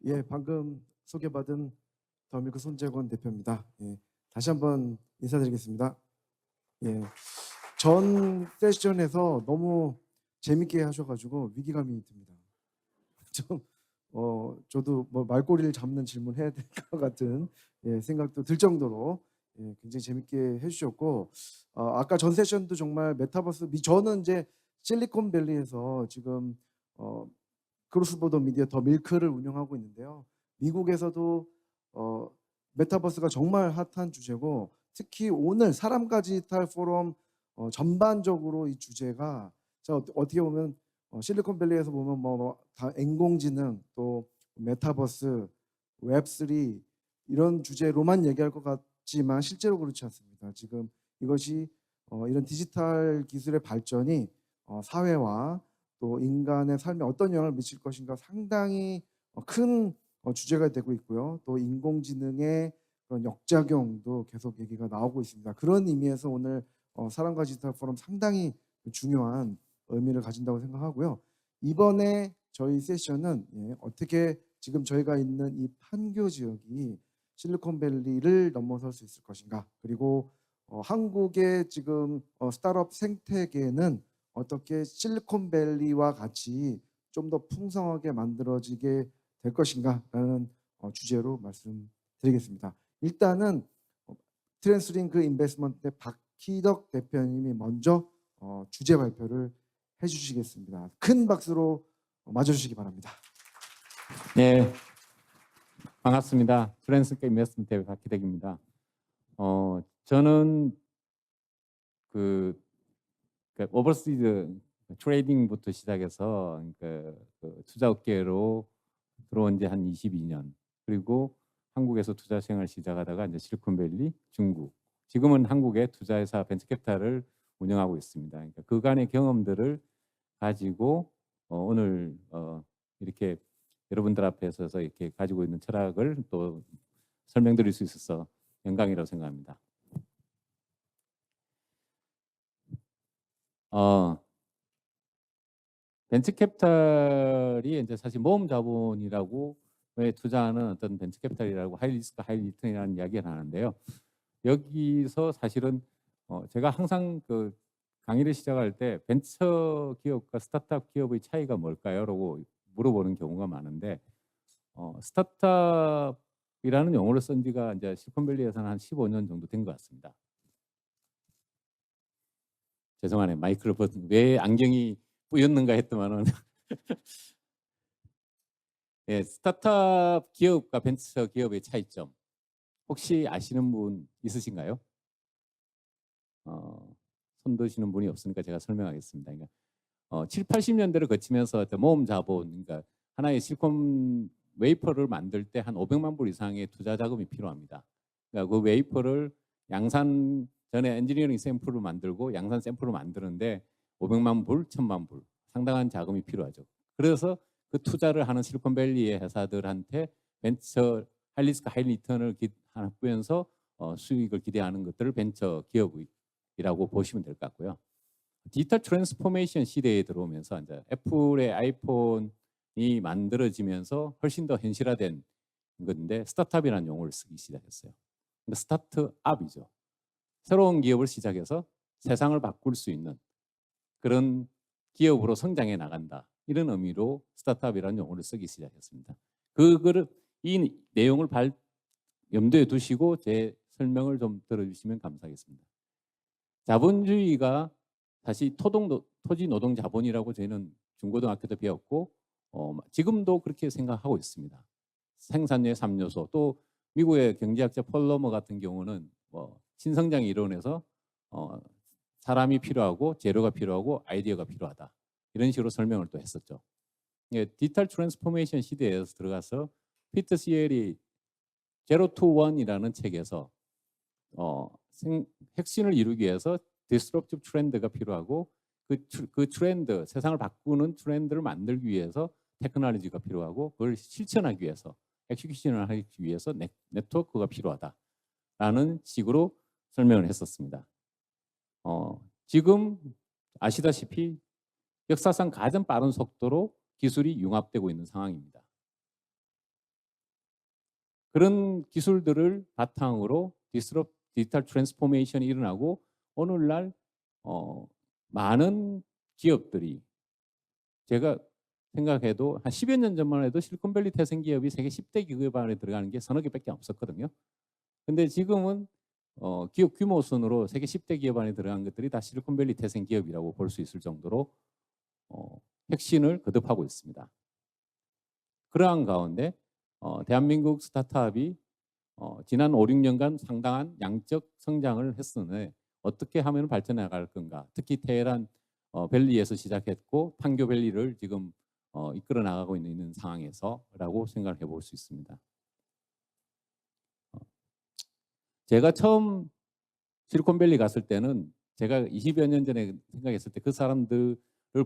예, 방금 소개받은 더밀크 손재권 대표입니다. 예, 다시 한번 인사드리겠습니다. 예, 전 세션에서 너무 재밌게 하셔가지고 위기감이 듭니다. 좀, 저도 뭐 말꼬리를 잡는 질문 해야 될 것 같은 생각도 들 정도로 굉장히 재밌게 해주셨고, 아까 전 세션도 정말 메타버스, 저는 이제 실리콘밸리에서 지금 어, 크로스보더 미디어 더 밀크를 운영하고 있는데요. 미국에서도 어, 메타버스가 정말 핫한 주제고 특히 오늘 사람과 디지털 포럼 전반적으로 이 주제가 어떻게 보면 실리콘밸리에서 보면 다 인공지능 또 메타버스 웹3 이런 주제로만 얘기할 것 같지만 실제로 그렇지 않습니다. 지금 이것이 이런 디지털 기술의 발전이 사회와 또 인간의 삶에 어떤 영향을 미칠 것인가 상당히 큰 주제가 되고 있고요. 또 인공지능의 그런 역작용도 계속 얘기가 나오고 있습니다. 그런 의미에서 오늘 사람과 디지털 포럼 상당히 중요한 의미를 가진다고 생각하고요. 이번에 저희 세션은 어떻게 지금 저희가 있는 이 판교 지역이 실리콘밸리를 넘어설 수 있을 것인가, 그리고 한국의 지금 스타트업 생태계는 어떻게 실리콘밸리와 같이 좀 더 풍성하게 만들어지게 될 것인가라는 주제로 말씀드리겠습니다. 일단은 트랜스링크 인베스트먼트의 박희덕 대표님이 먼저 주제 발표를 해주시겠습니다. 큰 박수로 맞아주시기 바랍니다. 네, 반갑습니다. 트랜스케 인베스트먼트 박희덕입니다. 저는 오버시즈 트레이딩부터 시작해서 그 투자 업계로 들어온 지 한 22년, 그리고 한국에서 투자 생활 시작하다가 이제 실리콘밸리, 중국, 지금은 한국의 투자회사 벤처캐피탈을 운영하고 있습니다. 그러니까 그간의 경험들을 가지고 오늘 이렇게 여러분들 앞에 서서 이렇게 가지고 있는 철학을 또 설명드릴 수 있어서 영광이라고 생각합니다. 벤처캐피탈이 이제 사실 모험 자본이라고 왜 투자하는 어떤 벤처캐피탈이라고 하이 리스크 하이 리턴이라는 이야기를 하는데요. 여기서 사실은 제가 항상 그 강의를 시작할 때 벤처 기업과 스타트업 기업의 차이가 뭘까요? 라고 물어보는 경우가 많은데 스타트업이라는 용어를 쓴 지가 이제 실리콘밸리에서는 한 15년 정도 된 것 같습니다. 죄송하네요. 마이크를 왜 안경이 뿌였는가 했더만은 예, 스타트업 기업과 벤처 기업의 차이점 혹시 아시는 분 있으신가요? 손 드시는 분이 없으니까 제가 설명하겠습니다. 그러니까 7, 80년대를 거치면서 모험 자본, 그러니까 하나의 실리콘 웨이퍼를 만들 때 한 500만 불 이상의 투자 자금이 필요합니다. 그러니까 그 웨이퍼를 양산 전에 엔지니어링 샘플을 만들고 양산 샘플을 만드는데 500만 불, 1000만 불 상당한 자금이 필요하죠. 그래서 그 투자를 하는 실리콘밸리의 회사들한테 벤처 하이리스크 하이리턴을 하면서 수익을 기대하는 것들을 벤처 기업이라고 보시면 될 것 같고요. 디지털 트랜스포메이션 시대에 들어오면서 이제 애플의 아이폰이 만들어지면서 훨씬 더 현실화된 건데 스타트업이라는 용어를 쓰기 시작했어요. 그러니까 스타트업이죠. 새로운 기업을 시작해서 세상을 바꿀 수 있는 그런 기업으로 성장해 나간다. 이런 의미로 스타트업이라는 용어를 쓰기 시작했습니다. 이 내용을 염두에 두시고 제 설명을 좀 들어주시면 감사하겠습니다. 자본주의가 다시 토지 노동 자본이라고 저희는 중고등학교 때 배웠고 지금도 그렇게 생각하고 있습니다. 생산의 3요소, 또 미국의 경제학자 폴 러머 같은 경우는 신성장 이론에서 사람이 필요하고 재료가 필요하고 아이디어가 필요하다. 이런 식으로 설명을 또 했었죠. 예, 디지털 트랜스포메이션 시대에서 들어가서 피터 시엘이 제로 투 원이라는 책에서 혁신을 이루기 위해서 디스럽티브 트렌드가 필요하고 그 트렌드, 세상을 바꾸는 트렌드를 만들기 위해서 테크놀로지가 필요하고 그걸 실천하기 위해서 엑스큐션을 하기 위해서 네트워크가 필요하다라는 식으로 설명을 했었습니다. 지금 아시다시피 역사상 가장 빠른 속도로 기술이 융합되고 있는 상황입니다. 그런 기술들을 바탕으로 디지털 트랜스포메이션이 일어나고 오늘날 많은 기업들이 제가 생각해도 한 10여 년 전만 해도 실리콘밸리 태생 기업이 세계 10대 기업 안에 들어가는 게 서너 개밖에 없었거든요. 근데 지금은 기업 규모 순으로 세계 10대 기업 안에 들어간 것들이 다 실리콘밸리 태생 기업이라고 볼 수 있을 정도로 혁신을 거듭하고 있습니다. 그러한 가운데 대한민국 스타트업이 지난 5, 6년간 상당한 양적 성장을 했으니 어떻게 하면 발전해 나갈 건가. 특히 테헤란 밸리에서 시작했고 판교 밸리를 지금 이끌어 나가고 있는 상황에서라고 생각을 해볼 수 있습니다. 제가 처음 실리콘밸리 갔을 때는 제가 20여 년 전에 생각했을 때 그 사람들을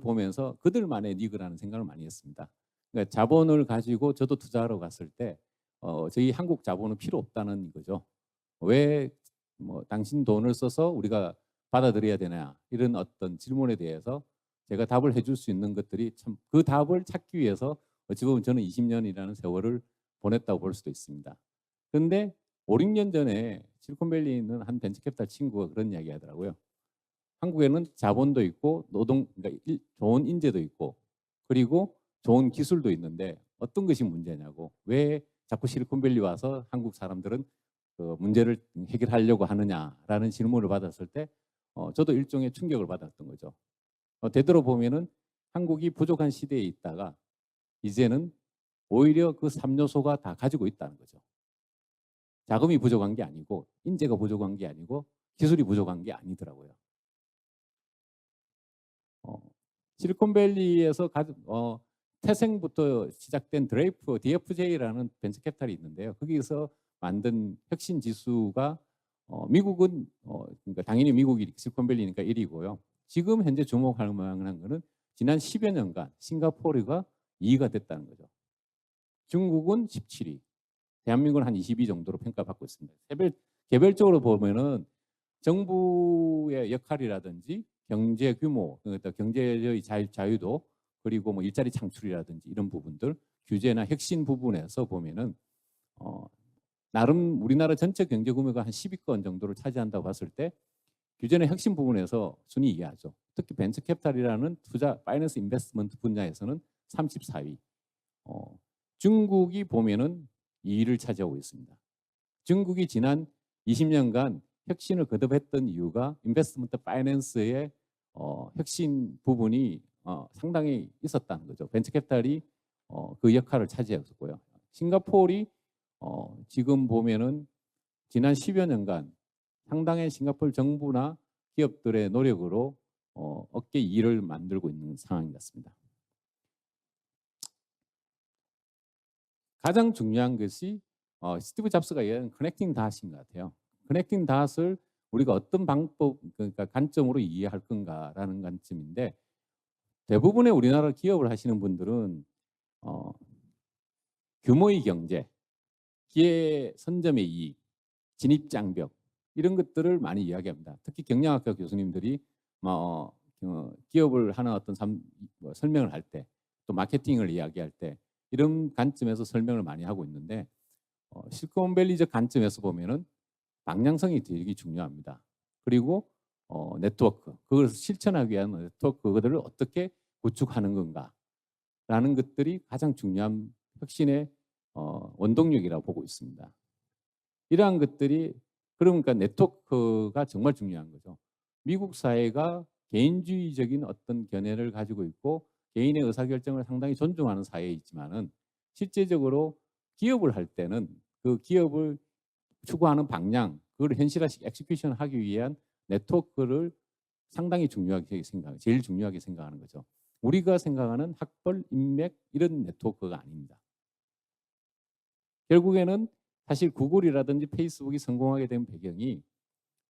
보면서 그들만의 리그라는 생각을 많이 했습니다. 그러니까 자본을 가지고 저도 투자하러 갔을 때 저희 한국 자본은 필요 없다는 거죠. 왜 뭐 당신 돈을 써서 우리가 받아들여야 되냐 이런 어떤 질문에 대해서 제가 답을 해줄 수 있는 것들이 참 그 답을 찾기 위해서 어찌 보면 저는 20년이라는 세월을 보냈다고 볼 수도 있습니다. 그런데 5, 6년 전에 실리콘밸리에 있는 한 벤처캐피탈 친구가 그런 이야기 하더라고요. 한국에는 자본도 있고 그러니까 좋은 인재도 있고 그리고 좋은 기술도 있는데 어떤 것이 문제냐고. 왜 자꾸 실리콘밸리 와서 한국 사람들은 그 문제를 해결하려고 하느냐라는 질문을 받았을 때 저도 일종의 충격을 받았던 거죠. 되돌아보면은 한국이 부족한 시대에 있다가 이제는 오히려 그 3요소가 다 가지고 있다는 거죠. 자금이 부족한 게 아니고 인재가 부족한 게 아니고 기술이 부족한 게 아니더라고요. 실리콘밸리에서 태생부터 시작된 DFJ라는 벤처캐피탈이 있는데요. 거기서 만든 혁신 지수가 미국은 그러니까 당연히 미국이 실리콘밸리니까 1위고요. 지금 현재 주목할 만한 거는 지난 10여 년간 싱가포르가 2위가 됐다는 거죠. 중국은 17위, 대한민국은 한 22 정도로 평가받고 있습니다. 개별적으로 보면은 정부의 역할이라든지 경제 규모, 그러니까 경제의 자유도 그리고 뭐 일자리 창출이라든지 이런 부분들 규제나 혁신 부분에서 보면은 나름 우리나라 전체 경제 규모가 한 10위권 정도를 차지한다고 봤을 때 규제나 혁신 부분에서 순위 이하죠. 특히 벤처 캐피탈이라는 투자 파이낸스 인베스트먼트 분야에서는 34위. 중국이 보면은 2위를 차지하고 있습니다. 중국이 지난 20년간 혁신을 거듭했던 이유가 인베스트먼트 파이낸스의 혁신 부분이 상당히 있었다는 거죠. 벤처캐피탈이 그 역할을 차지했었고요. 싱가포르이 지금 보면은 지난 10여 년간 상당히 싱가포르 정부나 기업들의 노력으로 업계 2위를 만들고 있는 상황인 것 같습니다. 가장 중요한 것이 스티브 잡스가 얘기한 커넥팅 닷인 것 같아요. 커넥팅 닷을 우리가 어떤 방법, 그러니까 관점으로 이해할 건가라는 관점인데 대부분의 우리나라 기업을 하시는 분들은 규모의 경제, 기회 선점의 이익, 진입 장벽 이런 것들을 많이 이야기합니다. 특히 경영학과 교수님들이 기업을 하는 어떤 설명을 할 때, 또 마케팅을 이야기할 때 이런 관점에서 설명을 많이 하고 있는데 실리콘밸리적 관점에서 보면은 방향성이 되게 중요합니다. 그리고 네트워크, 그걸 실천하기 위한 네트워크 그것들을 어떻게 구축하는 건가라는 것들이 가장 중요한 혁신의 원동력이라고 보고 있습니다. 이러한 것들이 그러니까 네트워크가 정말 중요한 거죠. 미국 사회가 개인주의적인 어떤 견해를 가지고 있고 개인의 의사결정을 상당히 존중하는 사회이지만은 실제적으로 기업을 할 때는 그 기업을 추구하는 방향, 그걸 현실화식 엑스큐션 하기 위한 네트워크를 상당히 중요하게 제일 중요하게 생각하는 거죠. 우리가 생각하는 학벌, 인맥 이런 네트워크가 아닙니다. 결국에는 사실 구글이라든지 페이스북이 성공하게 된 배경이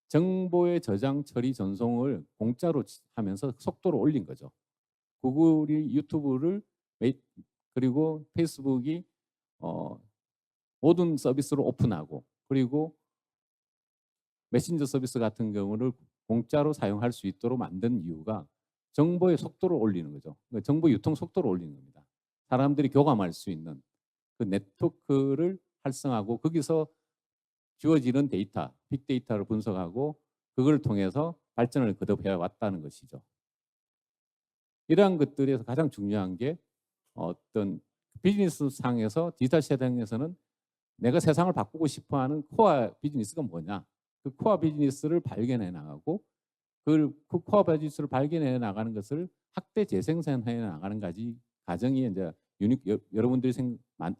정보의 저장, 처리, 전송을 공짜로 하면서 속도를 올린 거죠. 구글이 유튜브를 그리고 페이스북이 모든 서비스를 오픈하고 그리고 메신저 서비스 같은 경우를 공짜로 사용할 수 있도록 만든 이유가 정보의 속도를 올리는 거죠. 정보 유통 속도를 올리는 겁니다. 사람들이 교감할 수 있는 그 네트워크를 활성하고 거기서 주어지는 데이터, 빅데이터를 분석하고 그걸 통해서 발전을 거듭해 왔다는 것이죠. 이러한 것들에서 가장 중요한 게 어떤 비즈니스 상에서 디지털 시장에서는 내가 세상을 바꾸고 싶어하는 코어 비즈니스가 뭐냐? 그 코어 비즈니스를 발견해 나가고 그 코어 비즈니스를 발견해 나가는 것을 확대 재생산해 나가는 과정이 이제 여러분들이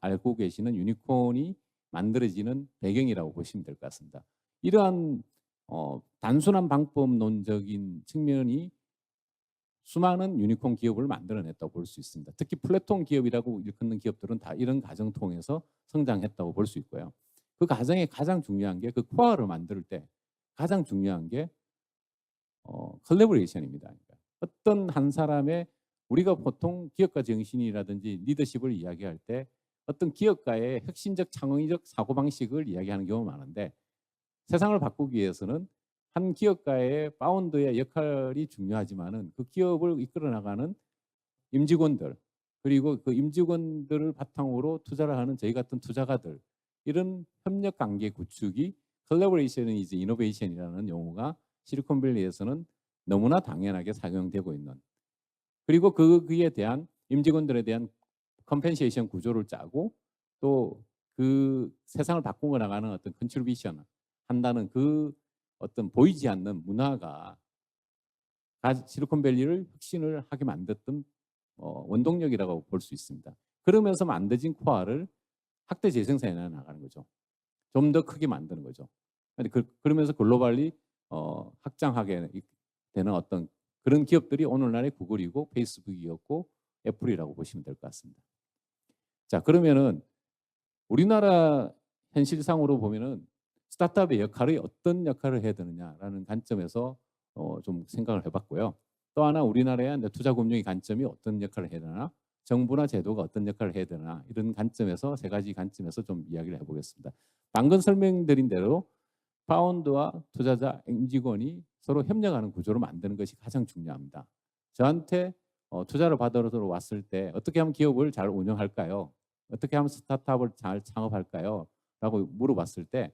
알고 계시는 유니콘이 만들어지는 배경이라고 보시면 될 것 같습니다. 이러한 단순한 방법론적인 측면이 수많은 유니콘 기업을 만들어냈다고 볼 수 있습니다. 특히 플랫폼 기업이라고 일컫는 기업들은 다 이런 과정 통해서 성장했다고 볼 수 있고요. 그 과정에 가장 중요한 게 그 코어를 만들 때 가장 중요한 게 컬래버레이션입니다. 그러니까 어떤 한 사람의 우리가 보통 기업가 정신이라든지 리더십을 이야기할 때 어떤 기업가의 혁신적 창의적 사고방식을 이야기하는 경우가 많은데 세상을 바꾸기 위해서는 한 기업가의 파운더의 역할이 중요하지만은 그 기업을 이끌어 나가는 임직원들 그리고 그 임직원들을 바탕으로 투자를 하는 저희 같은 투자가들 이런 협력 관계 구축이 컬래버레이션 이즈 이노베이션이라는 용어가 실리콘밸리에서는 너무나 당연하게 사용되고 있는 그리고 그에 대한 임직원들에 대한 컴펜세이션 구조를 짜고 또 그 세상을 바꾸어 나가는 어떤 컨트리뷰션 한다는 그 어떤 보이지 않는 문화가 실리콘밸리를 혁신을 하게 만들었던 원동력이라고 볼 수 있습니다. 그러면서 만들어진 코어를 확대 재생산해 나가는 거죠. 좀 더 크게 만드는 거죠. 그러면서 글로벌리 확장하게 되는 어떤 그런 기업들이 오늘날의 구글이고 페이스북이었고 애플이라고 보시면 될 것 같습니다. 자, 그러면은 우리나라 현실상으로 보면은 스타트업의 역할이 어떤 역할을 해야 되느냐라는 관점에서 좀 생각을 해봤고요. 또 하나 우리나라의 투자금융의 관점이 어떤 역할을 해야 되나, 정부나 제도가 어떤 역할을 해야 되나 이런 관점에서 세 가지 관점에서 좀 이야기를 해보겠습니다. 방금 설명드린 대로 파운드와 투자자, 임직원이 서로 협력하는 구조를 만드는 것이 가장 중요합니다. 저한테 투자를 받으러 왔을 때 어떻게 하면 기업을 잘 운영할까요? 어떻게 하면 스타트업을 잘 창업할까요? 라고 물어봤을 때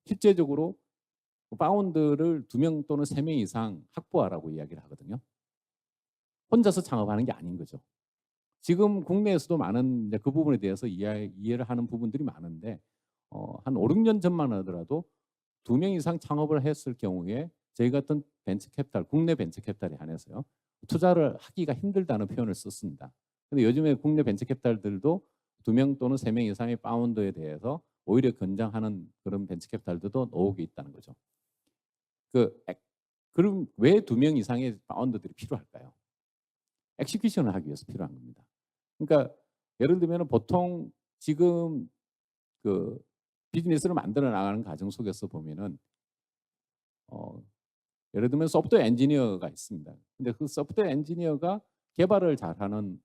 실제적으로 파운드를 2명 또는 3명 이상 확보하라고 이야기를 하거든요. 혼자서 창업하는 게 아닌 거죠. 지금 국내에서도 많은 그 부분에 대해서 이해를 하는 부분들이 많은데 한 5, 6년 전만 하더라도 2명 이상 창업을 했을 경우에 저희 같은 벤처캐피탈, 국내 벤처캐피탈에 한해서요. 투자를 하기가 힘들다는 표현을 썼습니다. 근데 요즘에 국내 벤처캐피탈들도 2명 또는 3명 이상의 파운더에 대해서 오히려 권장하는 그런 벤처캐피탈들도 나오고 있다는 거죠. 그럼 왜 2명 이상의 파운더들이 필요할까요? 엑시큐션을 하기 위해서 필요한 겁니다. 그러니까 예를 들면 보통 지금 그 비즈니스를 만들어 나가는 과정 속에서 보면은 예를 들면 소프트웨어 엔지니어가 있습니다. 근데 그 소프트웨어 엔지니어가 개발을 잘하는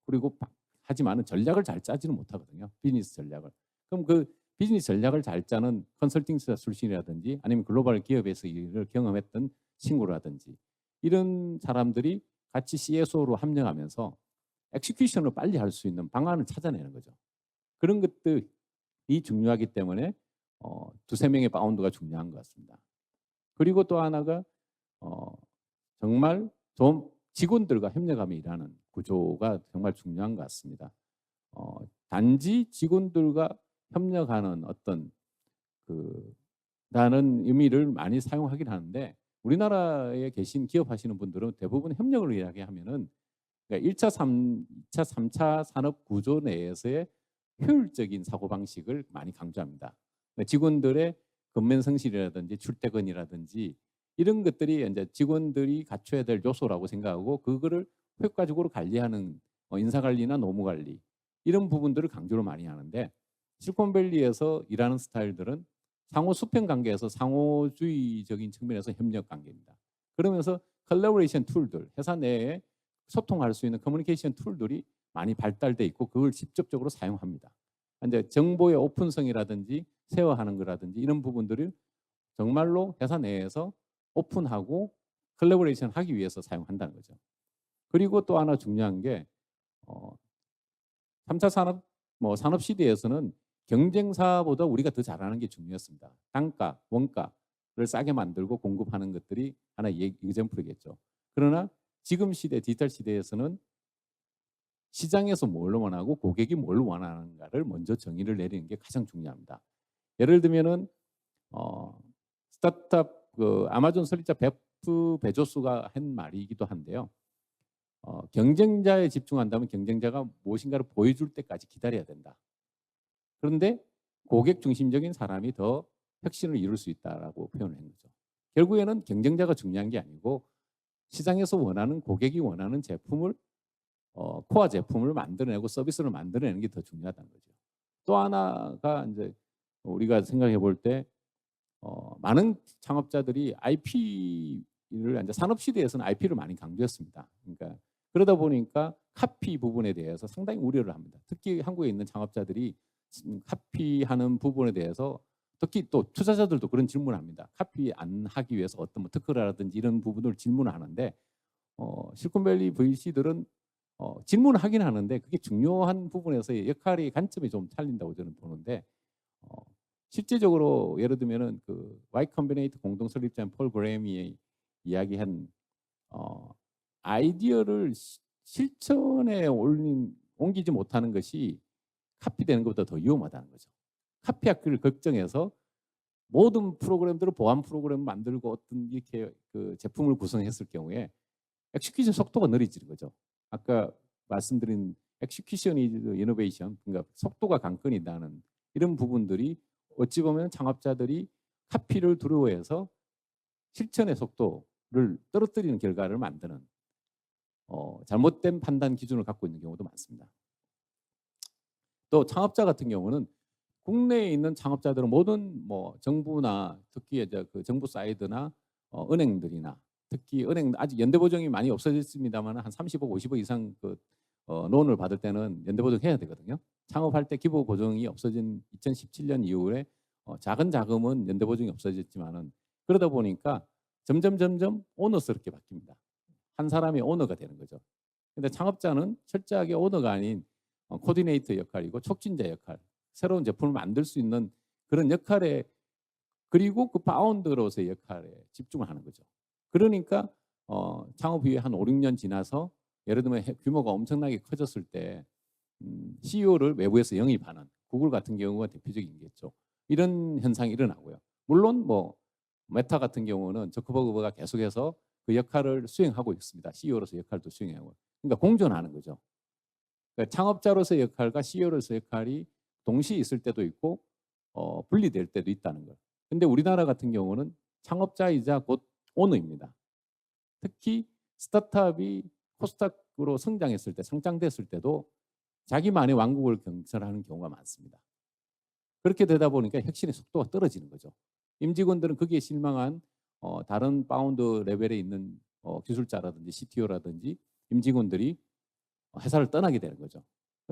그리고 하지만은 전략을 잘 짜지는 못하거든요. 비즈니스 전략을. 그럼 그 비즈니스 전략을 잘 짜는 컨설팅사 출신이라든지 아니면 글로벌 기업에서 일을 경험했던 친구라든지 이런 사람들이 같이 CSO로 합류하면서 엑시큐션을 빨리 할 수 있는 방안을 찾아내는 거죠. 그런 것들이 중요하기 때문에 2~3명의 파운드가 중요한 것 같습니다. 그리고 또 하나가 정말 좀 직원들과 협력하며 일하는 구조가 정말 중요한 것 같습니다. 단지 직원들과 협력하는 어떤 라는 의미를 많이 사용하긴 하는데 우리나라에 계신 기업하시는 분들은 대부분 협력을 이야기하면은 그러니까 1차, 2차, 3차 산업 구조 내에서의 효율적인 사고방식을 많이 강조합니다. 그러니까 직원들의 근면성실이라든지 출퇴근이라든지 이런 것들이 이제 직원들이 갖춰야 될 요소라고 생각하고 그거를 효과적으로 관리하는 인사관리나 노무관리 이런 부분들을 강조를 많이 하는데 실리콘밸리에서 일하는 스타일들은 상호 수평 관계에서 상호주의적인 측면에서 협력 관계입니다. 그러면서 컬래버레이션 툴들, 회사 내에 소통할 수 있는 커뮤니케이션 툴들이 많이 발달돼 있고 그걸 직접적으로 사용합니다. 이제 정보의 오픈성이라든지 쉐어하는 거라든지 이런 부분들을 정말로 회사 내에서 오픈하고 컬래버레이션 하기 위해서 사용한다는 거죠. 그리고 또 하나 중요한 게 3차 산업 뭐 산업 시대에서는 경쟁사보다 우리가 더 잘하는 게 중요했습니다. 단가, 원가를 싸게 만들고 공급하는 것들이 하나의 이그젬플이겠죠. 그러나 지금 시대, 디지털 시대에서는 시장에서 뭘 원하고 고객이 뭘 원하는가를 먼저 정의를 내리는 게 가장 중요합니다. 예를 들면은 스타트업 그 아마존 설립자 베프 베조스가 한 말이기도 한데요. 경쟁자에 집중한다면 경쟁자가 무엇인가를 보여줄 때까지 기다려야 된다. 그런데 고객 중심적인 사람이 더 혁신을 이룰 수 있다라고 표현을 한 거죠. 결국에는 경쟁자가 중요한 게 아니고 시장에서 원하는 고객이 원하는 제품을 코어 제품을 만들어내고 서비스를 만들어내는 게 더 중요하다는 거죠. 또 하나가 이제 우리가 생각해 볼 때 많은 창업자들이 IP를 이제 산업 시대에서는 IP를 많이 강조했습니다. 그러니까 그러다 보니까 카피 부분에 대해서 상당히 우려를 합니다. 특히 한국에 있는 창업자들이 카피하는 부분에 대해서 특히 또 투자자들도 그런 질문을 합니다. 카피 안 하기 위해서 어떤 뭐 특허라든지 이런 부분을 질문을 하는데 실리콘밸리 VC들은 질문을 하긴 하는데 그게 중요한 부분에서의 역할이 관점이 좀 틀린다고 저는 보는데 실제적으로 예를 들면은 그 Y 컴비네이트 공동 설립자인 폴 그레임이 이야기한 아이디어를 실천에 옮기지 못하는 것이 카피되는 것보다 더 위험하다는 거죠. 카피하기를 걱정해서 모든 프로그램들을 보안 프로그램을 만들고 어떤 이렇게 그 제품을 구성했을 경우에 엑스큐션 속도가 느려지는 거죠. 아까 말씀드린 엑스큐션이 이노베이션, 그러니까 속도가 관건이다는 이런 부분들이 어찌 보면 창업자들이 카피를 두려워해서 실천의 속도를 떨어뜨리는 결과를 만드는 잘못된 판단 기준을 갖고 있는 경우도 많습니다. 또 창업자 같은 경우는 국내에 있는 창업자들은 모든 뭐 정부나 특히 이제 그 정부 사이드나 은행들이나 특히 은행 아직 연대보증이 많이 없어졌습니다만 한 30억, 50억 이상 그 론을 받을 때는 연대보증 해야 되거든요. 창업할 때 기부보증이 없어진 2017년 이후에 작은 자금은 연대보증이 없어졌지만은 그러다 보니까 점점 오너스럽게 바뀝니다. 한 사람이 오너가 되는 거죠. 근데 창업자는 철저하게 오너가 아닌 코디네이터 역할이고 촉진자 역할, 새로운 제품을 만들 수 있는 그런 역할에 그리고 그 파운더로서의 역할에 집중을 하는 거죠. 그러니까 창업 이후에 한 5, 6년 지나서 예를 들면 규모가 엄청나게 커졌을 때 CEO를 외부에서 영입하는 구글 같은 경우가 대표적이겠죠. 이런 현상이 일어나고요. 물론 뭐 메타 같은 경우는 저커버그가 계속해서 그 역할을 수행하고 있습니다. CEO로서 역할도 수행하고. 그러니까 공존하는 거죠. 그러니까 창업자로서의 역할과 CEO로서의 역할이 동시에 있을 때도 있고 분리될 때도 있다는 것. 근데 우리나라 같은 경우는 창업자이자 곧 오너입니다. 특히 스타트업이 코스닥으로 성장했을 때, 성장됐을 때도 자기만의 왕국을 건설하는 경우가 많습니다. 그렇게 되다 보니까 혁신의 속도가 떨어지는 거죠. 임직원들은 거기에 실망한 다른 파운드 레벨에 있는 기술자라든지 CTO라든지 임직원들이 회사를 떠나게 되는 거죠.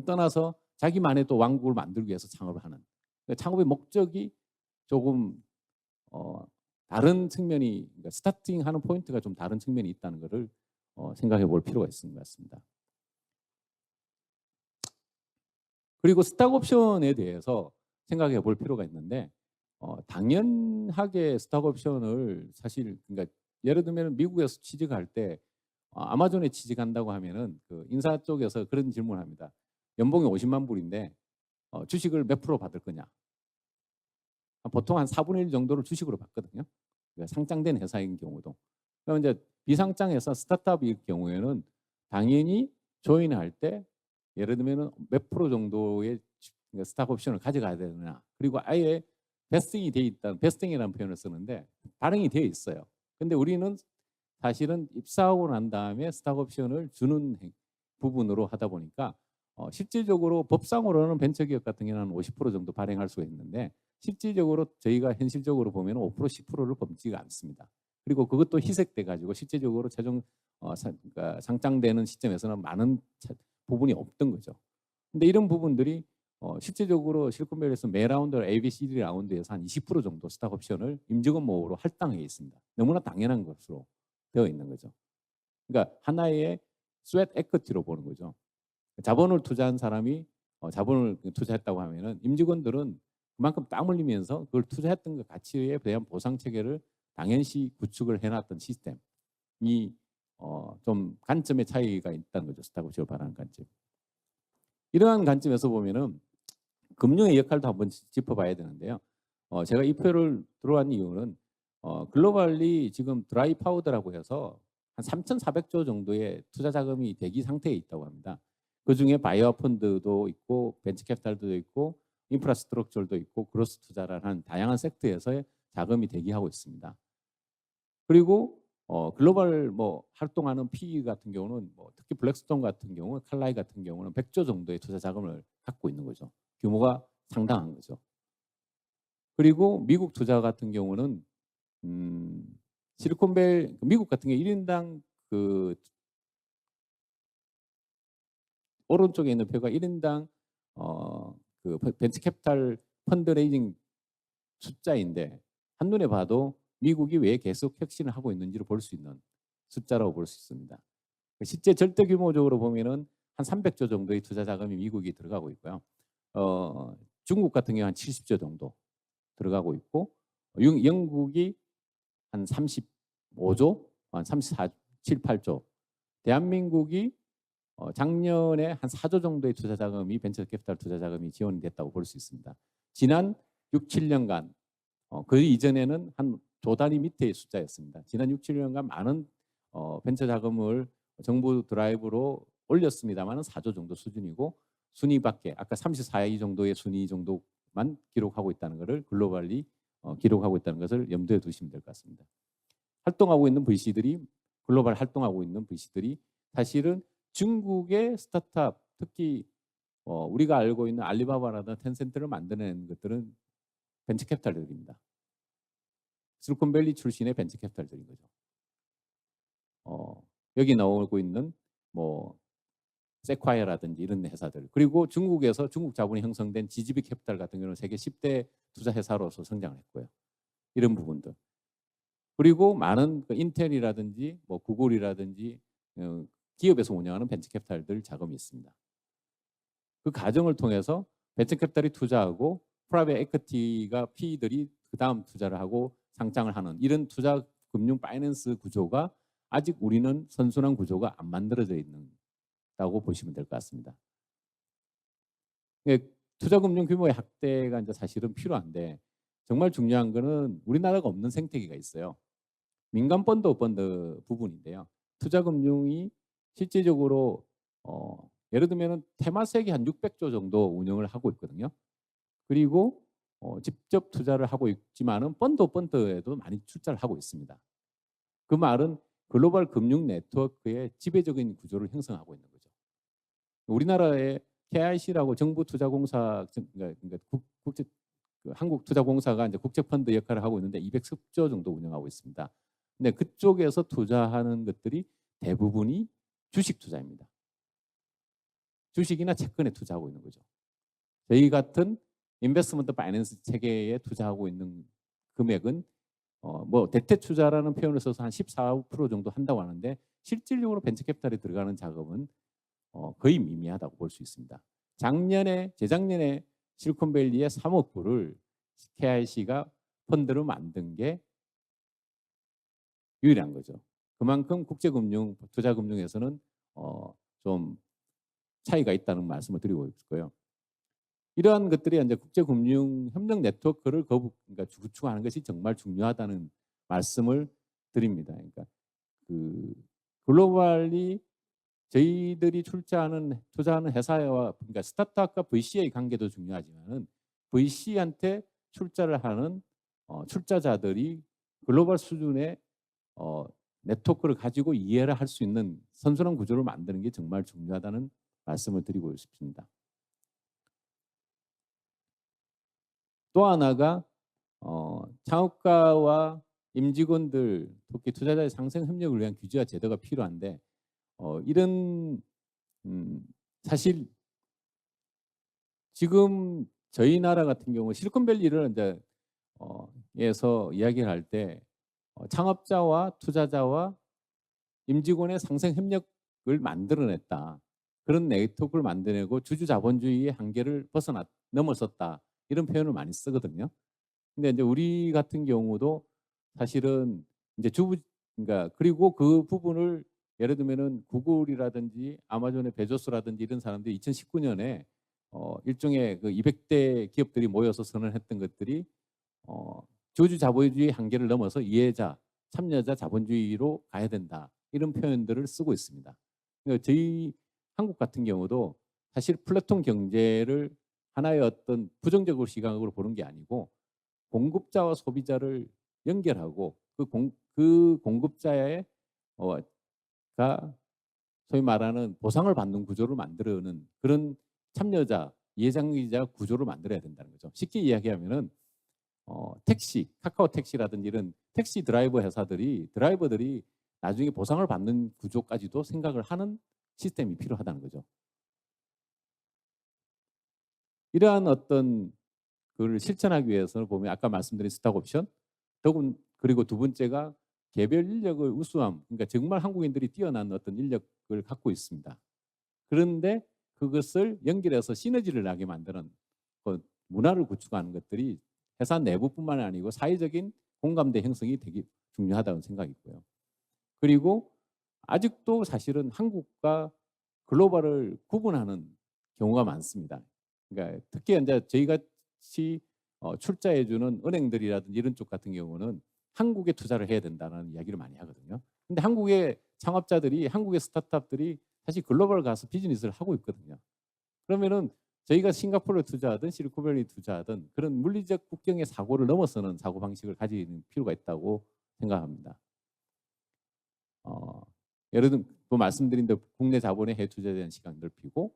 떠나서 자기만의 또 왕국을 만들기 위해서 창업을 하는. 그러니까 창업의 목적이 조금 다른 측면이 그러니까 스타팅하는 포인트가 좀 다른 측면이 있다는 것을 생각해 볼 필요가 있는 것 같습니다. 그리고 스탁 옵션에 대해서 생각해 볼 필요가 있는데 당연하게 스탁 옵션을 사실 그러니까 예를 들면 미국에서 취직할 때 아마존에 취직한다고 하면은 그 인사 쪽에서 그런 질문을 합니다. 연봉이 50만 불인데 주식을 몇 프로 받을 거냐? 보통 한 4분의 1 정도를 주식으로 받거든요. 그러니까 상장된 회사인 경우도. 그럼 이제 비상장에서 스타트업일 경우에는 당연히 조인할 때 예를 들면 몇 프로 정도의 스탁 옵션을 가져가야 되느냐. 그리고 아예 베스팅이 돼 있다. 베스팅이라는 표현을 쓰는데 발행이 되어 있어요. 근데 우리는 사실은 입사하고 난 다음에 스탁 옵션을 주는 부분으로 하다 보니까 실질적으로 법상으로는 벤처기업 같은 경우는 50% 정도 발행할 수가 있는데 실질적으로 저희가 현실적으로 보면 5% 10%를 범지가 않습니다. 그리고 그것도 희색돼 가지고 실제적으로 최종 그러니까 상장되는 시점에서는 많은 부분이 없던 거죠. 근데 이런 부분들이 실제적으로 실리콘밸리에서 매 라운드 A, B, C, D 라운드에서 한 20% 정도 스탁 옵션을 임직원 모으로 할당해 있습니다. 너무나 당연한 것으로 되어 있는 거죠. 그러니까 하나의 스웨트 에쿼티로 보는 거죠. 자본을 투자한 사람이 자본을 투자했다고 하면은 임직원들은 그만큼 땀 흘리면서 그걸 투자했던 그 가치에 대한 보상 체계를 당연시 구축을 해놨던 시스템이 좀 관점의 차이가 있다는 거죠. 스타벅스가 바라는 관점. 이러한 관점에서 보면은 금융의 역할도 한번 짚어봐야 되는데요. 제가 이 표를 들어간 이유는 글로벌리 지금 드라이 파우더라고 해서 한 3,400조 정도의 투자 자금이 대기 상태에 있다고 합니다. 그중에 바이오 펀드도 있고 벤처 캐피탈도 있고 인프라스트럭처도 있고 그로스 투자라는 다양한 섹터에서의 자금이 대기하고 있습니다. 그리고 글로벌 뭐 활동하는 PE 같은 경우는 뭐 특히 블랙스톤 같은 경우, 칼라이 같은 경우는 100조 정도의 투자 자금을 갖고 있는 거죠. 규모가 상당한 거죠. 그리고 미국 투자 같은 경우는 실리콘밸리 미국 같은 경우 1인당 그 오른쪽에 있는 표가 1인당 그 벤처 캐피탈 펀드레이징 숫자인데 한눈에 봐도 미국이 왜 계속 혁신을 하고 있는지를 볼 수 있는 숫자라고 볼 수 있습니다. 실제 절대 규모적으로 보면은 한 300조 정도의 투자 자금이 미국이 들어가고 있고요. 중국 같은 경우 한 70조 정도 들어가고 있고 영국이 한 35조, 한 34, 7, 8조. 대한민국이 작년에 한 4조 정도의 투자 자금이 벤처 캐피탈 투자 자금이 지원이 됐다고 볼 수 있습니다. 지난 6, 7년간 그 이전에는 한 조 단위 밑의 숫자였습니다. 지난 6, 7년간 많은 벤처 자금을 정부 드라이브로 올렸습니다만 4조 정도 수준이고 순위밖에 아까 34위 정도의 순위 정도만 기록하고 있다는 것을 글로벌리 기록하고 있다는 것을 염두에 두시면 될 것 같습니다. 활동하고 있는 VC들이 글로벌 활동하고 있는 VC들이 사실은 중국의 스타트업 특히 우리가 알고 있는 알리바바라든 텐센트를 만드는 것들은 벤처 캐피탈들입니다. 실리콘밸리 출신의 벤처 캐피탈들인 거죠. 여기 나오고 있는 뭐 세콰이어라든지 이런 회사들 그리고 중국에서 중국 자본이 형성된 GGB 캐피탈 같은 경우는 세계 10대 투자 회사로서 성장을 했고요. 이런 부분들 그리고 많은 그 인텔이라든지 뭐 구글이라든지 기업에서 운영하는 벤처 캐피탈들 자금이 있습니다. 그 과정을 통해서 벤처 캐피탈이 투자하고 프라이빗 에퀴티가 PE들이 그 다음 투자를 하고 상장을 하는 이런 투자 금융 파이낸스 구조가 아직 우리는 선순환 구조가 안 만들어져 있다고 보시면 될 것 같습니다. 투자 금융 규모의 확대가 이제 사실은 필요한데 정말 중요한 거는 우리나라가 없는 생태계가 있어요. 민간 펀드 부분인데요. 투자 금융이 실질적으로 예를 들면 테마섹이 한 600조 정도 운영을 하고 있거든요. 그리고 직접 투자를 하고 있지만은 펀드에도 많이 출자를 하고 있습니다. 그 말은 글로벌 금융 네트워크의 지배적인 구조를 형성하고 있는 거죠. 우리나라의 KIC라고 정부투자공사 그러니까 국제 한국투자공사가 이제 국제펀드 역할을 하고 있는데 210조 정도 운영하고 있습니다. 근데 그쪽에서 투자하는 것들이 대부분이 주식 투자입니다. 주식이나 채권에 투자하고 있는 거죠. 저희 같은 인베스트먼트 파이낸스 체계에 투자하고 있는 금액은 뭐 대퇴 투자라는 표현을 써서 한 14% 정도 한다고 하는데 실질적으로 벤처 캐피탈에 들어가는 자금은 거의 미미하다고 볼 수 있습니다. 재작년에 실리콘밸리의 3억 불을 KIC가 펀드로 만든 게 유일한 거죠. 그만큼 국제금융, 투자금융에서는 좀 차이가 있다는 말씀을 드리고 있고요. 이러한 것들이 이제 국제금융 협력 네트워크를 그러니까 구축하는 것이 정말 중요하다는 말씀을 드립니다. 그러니까 그 글로벌리 저희들이 투자하는 회사와 그러니까 스타트업과 VC의 관계도 중요하지만은 VC한테 출자를 하는 출자자들이 글로벌 수준의 네트워크를 가지고 이해를 할 수 있는 선순환 구조를 만드는 게 정말 중요하다는 말씀을 드리고 싶습니다. 또 하나가 창업가와 임직원들 특히 투자자의 상생 협력을 위한 규제와 제도가 필요한데 이런 사실 지금 저희 나라 같은 경우 실리콘밸리를 이제 에서 이야기를 할 때 창업자와 투자자와 임직원의 상생 협력을 만들어냈다. 그런 네트워크를 만들어내고 주주 자본주의의 한계를 넘어섰다. 이런 표현을 많이 쓰거든요. 근데 이제 우리 같은 경우도 사실은 이제 그러니까 그리고 그 부분을 예를 들면은 구글이라든지 아마존의 베조스라든지 이런 사람들이 2019년에 일종의 그 200대 기업들이 모여서 선언했던 것들이 어, 주주 자본주의 한계를 넘어서 이해자, 참여자 자본주의로 가야 된다. 이런 표현들을 쓰고 있습니다. 그러니까 저희 한국 같은 경우도 사실 플랫폼 경제를 하나의 어떤 부정적으로 시각으로 보는 게 아니고 공급자와 소비자를 연결하고 그 공급자의 가 소위 말하는 보상을 받는 구조를 만들어는 그런 참여자, 이해장의자 구조를 만들어야 된다는 거죠. 쉽게 이야기하면은 택시, 카카오 택시라든지 이런 택시 드라이버 회사들이 드라이버들이 나중에 보상을 받는 구조까지도 생각을 하는 시스템이 필요하다는 거죠. 이러한 어떤 그걸 실천하기 위해서는 보면 아까 말씀드린 스탁 옵션, 그리고 두 번째가 개별 인력을 우수함, 그러니까 정말 한국인들이 뛰어난 어떤 인력을 갖고 있습니다. 그런데 그것을 연결해서 시너지를 나게 만드는 그 문화를 구축하는 것들이 회사 내부뿐만 아니고 사회적인 공감대 형성이 되게 중요하다고 생각이 있고요. 그리고 아직도 사실은 한국과 글로벌을 구분하는 경우가 많습니다. 그러니까 특히 이제 저희 같이 출자해주는 은행들이라든지 이런 쪽 같은 경우는 한국에 투자를 해야 된다는 이야기를 많이 하거든요. 근데 한국의 창업자들이 한국의 스타트업들이 사실 글로벌 가서 비즈니스를 하고 있거든요. 그러면은 저희가 싱가포르에 투자하든 실리콘밸리 투자하든 그런 물리적 국경의 사고를 넘어서는 사고 방식을 가지는 필요가 있다고 생각합니다. 어, 예를 들면 또 말씀드린 대로 국내 자본의 해외 투자에 대한 시간 넓히고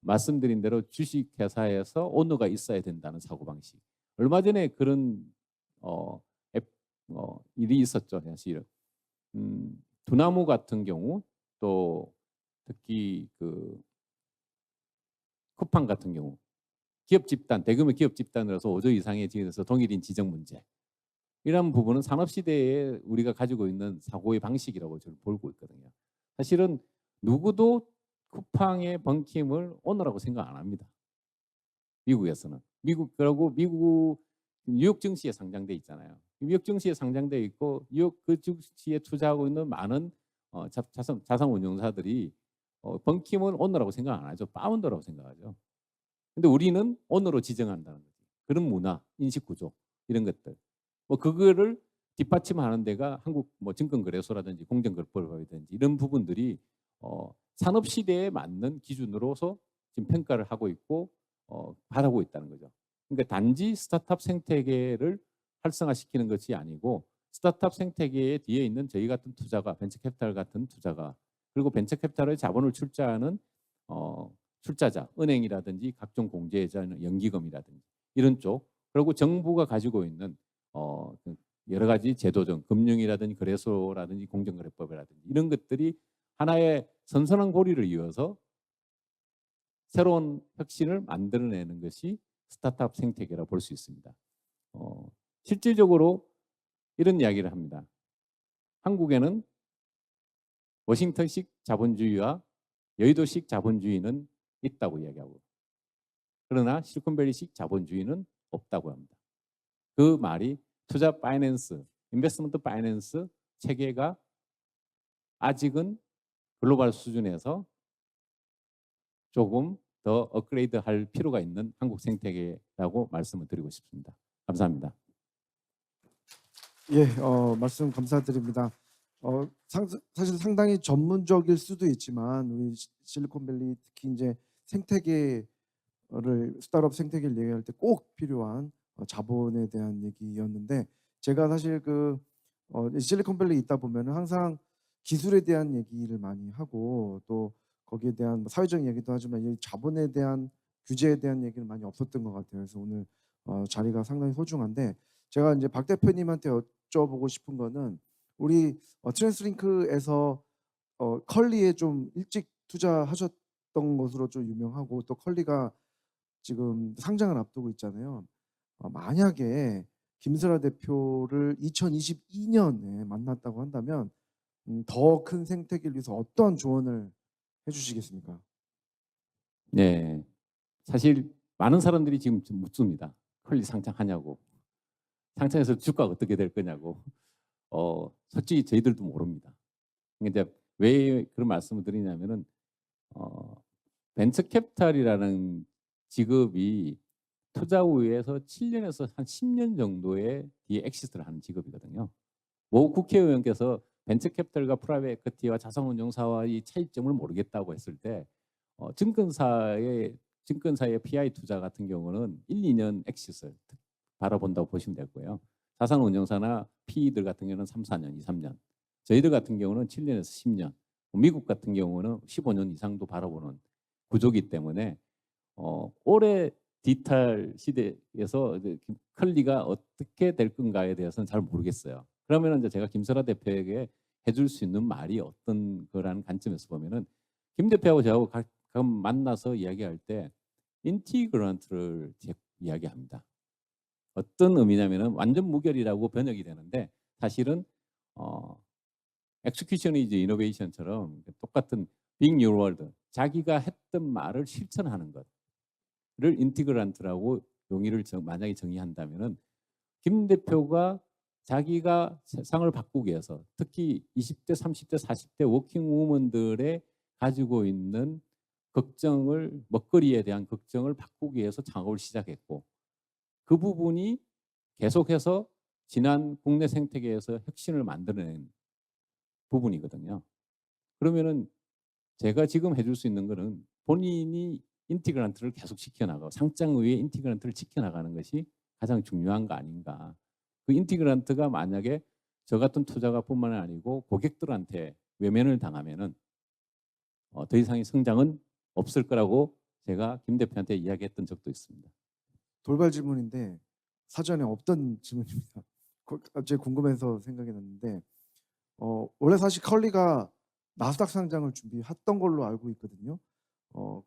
말씀드린 대로 주식 회사에서 오너가 있어야 된다는 사고 방식. 얼마 전에 그런 어, 일이 있었죠, 사실. 두나무 같은 경우 또 특히 그 쿠팡 같은 경우 기업 집단 대규모 기업 집단으로서 5조 이상의 지역에서 동일인 지정 문제. 이런 부분은 산업 시대에 우리가 가지고 있는 사고의 방식이라고 저는 보고 있거든요. 사실은 누구도 쿠팡의 번킴을 오너라고 생각 안 합니다. 미국에서는. 미국 뉴욕 증시에 상장돼 있잖아요. 뉴욕 증시에 상장돼 있고 뉴욕 그 증시에 투자하고 있는 많은 자산 운용사들이 번킴은 오너라고 생각 안 하죠. 파운더라고 생각하죠. 근데 우리는 오너로 지정한다는 거지. 그런 문화, 인식 구조 이런 것들. 뭐 그거를 뒷받침하는 데가 한국 뭐 증권거래소라든지 공정거래법이라든지 이런 부분들이 산업 시대에 맞는 기준으로서 지금 평가를 하고 있고 바라고 있다는 거죠. 그러니까 단지 스타트업 생태계를 활성화시키는 것이 아니고 스타트업 생태계에 뒤에 있는 저희 같은 투자가 벤처캐피탈 같은 투자가 그리고 벤처캐피탈의 자본을 출자하는 출자자, 은행이라든지 각종 공제자, 연기금이라든지 이런 쪽 그리고 정부가 가지고 있는 그 여러 가지 제도적 금융이라든지 거래소라든지 공정거래법이라든지 이런 것들이 하나의 선선한 고리를 이어서 새로운 혁신을 만들어내는 것이 스타트업 생태계라고 볼 수 있습니다. 실질적으로 이런 이야기를 합니다. 한국에는 워싱턴식 자본주의와 여의도식 자본주의는 있다고 이야기하고 그러나 실리콘밸리식 자본주의는 없다고 합니다. 그 말이 투자 파이낸스, 인베스트먼트 파이낸스 체계가 아직은 글로벌 수준에서 조금 더 업그레이드 할 필요가 있는 한국 생태계라고 말씀을 드리고 싶습니다. 감사합니다. 예, 말씀 감사드립니다. 사실 상당히 전문적일 수도 있지만 우리 실리콘밸리 특히 이제 생태계를 스타트업 생태계를 얘기할 때 꼭 필요한 자본에 대한 얘기였는데 제가 사실 실리콘밸리 있다 보면은 항상 기술에 대한 얘기를 많이 하고 또 거기에 대한 뭐 사회적인 얘기도 하지만 이 자본에 대한 규제에 대한 얘기는 많이 없었던 것 같아요. 그래서 오늘 자리가 상당히 소중한데 제가 이제 박 대표님한테 여쭤보고 싶은 거는 우리 트랜스링크에서 컬리에 좀 일찍 투자하셨던 것으로 좀 유명하고 또 컬리가 지금 상장을 앞두고 있잖아요. 만약에 김슬아 대표를 2022년에 만났다고 한다면 더 큰 생태계를 위해서 어떤 조언을 해주시겠습니까? 네, 사실 많은 사람들이 지금 좀 묻습니다. 컬리 상장하냐고, 상장해서 주가가 어떻게 될 거냐고. 솔직히 저희들도 모릅니다. 근데 왜 그런 말씀을 드리냐면은 어, 벤처 캐피탈이라는 직업이 투자 후에서 7년에서 한 10년 정도의 뒤에 엑시트를 하는 직업이거든요. 모 국회의원께서 벤처 캐피탈과 프라이빗 에쿼티와 자산운용사와 이 차이점을 모르겠다고 했을 때 증권사의 PI 투자 같은 경우는 1, 2년 엑시트를 바라본다고 보시면 되고요. 자산운용사나 PE들 같은 경우는 3, 4년, 2, 3년. 저희들 같은 경우는 7년에서 10년. 미국 같은 경우는 15년 이상도 바라보는 구조기 때문에 올해 디지털 시대에서 컬리가 어떻게 될 건가에 대해서는 잘 모르겠어요. 그러면 이제 제가 김설아 대표에게 해줄 수 있는 말이 어떤 거라는 관점에서 보면은 김 대표하고 저하고 가끔 만나서 이야기할 때 인티그런트를 이야기합니다. 어떤 의미냐면은 완전 무결이라고 번역이 되는데 사실은 어, execution is innovation처럼 똑같은 being your word, 자기가 했던 말을 실천하는 것을 인티그란트라고 용의를 만약에 정의한다면은 김 대표가 자기가 세상을 바꾸기 위해서 특히 20대, 30대, 40대 워킹 우먼들의 가지고 있는 걱정을, 먹거리에 대한 걱정을 바꾸기 위해서 창업을 시작했고, 그 부분이 계속해서 지난 국내 생태계에서 혁신을 만들어낸 부분이거든요. 그러면은 제가 지금 해줄 수 있는 거는 본인이 인티그란트를 계속 지켜나가고 상장 외에 인티그란트를 지켜나가는 것이 가장 중요한 거 아닌가. 그 인티그란트가 만약에 저 같은 투자가뿐만 아니고 고객들한테 외면을 당하면은 더 이상의 성장은 없을 거라고 제가 김 대표한테 이야기했던 적도 있습니다. 돌발 질문인데 사전에 없던 질문입니다. 갑자기 궁금해서 생각이 났는데 원래 사실 컬리가 나스닥 상장을 준비했던 걸로 알고 있거든요.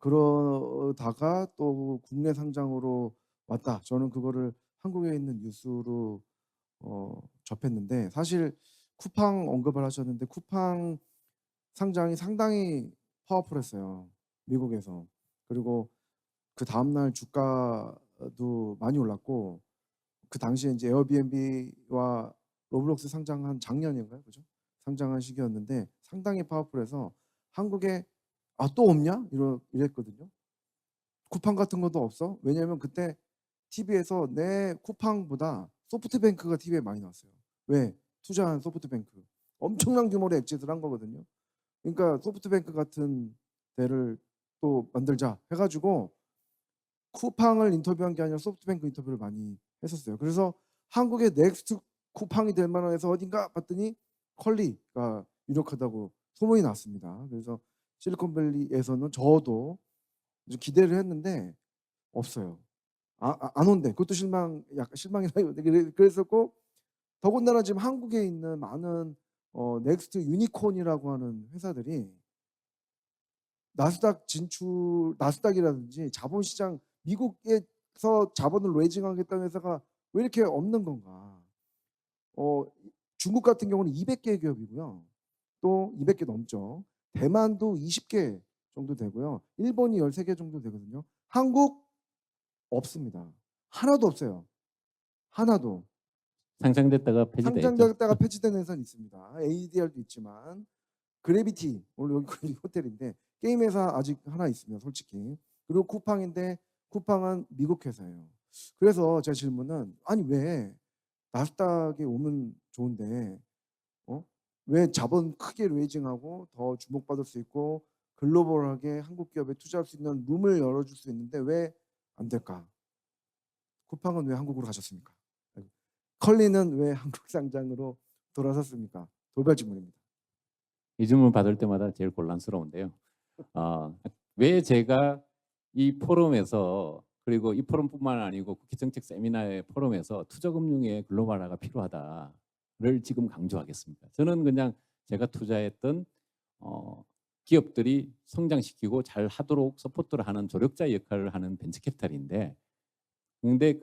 그러다가 또 국내 상장으로 왔다. 저는 그거를 한국에 있는 뉴스로 접했는데 사실 쿠팡 언급을 하셨는데 쿠팡 상장이 상당히 파워풀했어요. 미국에서. 그리고 그 다음날 주가도 많이 올랐고 그 당시에 이제 에어비앤비와 로블록스 상장한 작년인가요? 그죠? 상장한 시기였는데 상당히 파워풀해서 한국에 또 없냐? 이랬거든요. 쿠팡 같은 것도 없어? 왜냐하면 그때 TV에서 내 쿠팡보다 소프트뱅크가 TV에 많이 나왔어요. 왜? 투자한 소프트뱅크. 엄청난 규모로 엑짓을 한 거거든요. 그러니까 소프트뱅크 같은 데를 또 만들자 해가지고 쿠팡을 인터뷰한 게 아니라 소프트뱅크 인터뷰를 많이 했었어요. 그래서 한국의 넥스트 쿠팡이 될 만해서 어딘가 봤더니 컬리가 유력하다고 소문이 났습니다. 그래서 실리콘밸리에서는 저도 좀 기대를 했는데 없어요. 안 온대. 그것도 약간 실망이라요. 그랬었고 더군다나 지금 한국에 있는 많은 넥스트 유니콘이라고 하는 회사들이 나스닥이라든지 자본시장 미국에서 자본을 레이징하겠다는 회사가 왜 이렇게 없는 건가? 어, 중국 같은 경우는 200개 기업이고요. 또 200개 넘죠. 대만도 20개 정도 되고요. 일본이 13개 정도 되거든요. 한국 없습니다. 하나도 없어요. 하나도. 상장됐다가 폐지됐죠. 상장되었다가 폐지된 회사는 있습니다. ADR도 있지만 그래비티 오늘 여기 호텔인데 게임 회사 아직 하나 있습니다. 솔직히. 그리고 쿠팡인데 쿠팡은 미국 회사예요. 그래서 제 질문은 아니 왜 나스닥에 오면 좋은데 왜 자본 크게 레이징하고 더 주목받을 수 있고 글로벌하게 한국 기업에 투자할 수 있는 룸을 열어줄 수 있는데 왜 안 될까? 쿠팡은 왜 한국으로 가셨습니까? 컬리는 왜 한국 상장으로 돌아섰습니까? 돌발 질문입니다. 이 질문 받을 때마다 제일 곤란스러운데요. 왜 제가 이 포럼에서, 그리고 이 포럼뿐만 아니고 국회 정책 세미나의 포럼에서 투자금융의 글로벌화가 필요하다를 지금 강조하겠습니다. 저는 그냥 제가 투자했던 기업들이 성장시키고 잘 하도록 서포트를 하는 조력자 역할을 하는 벤처캐피탈인데, 근데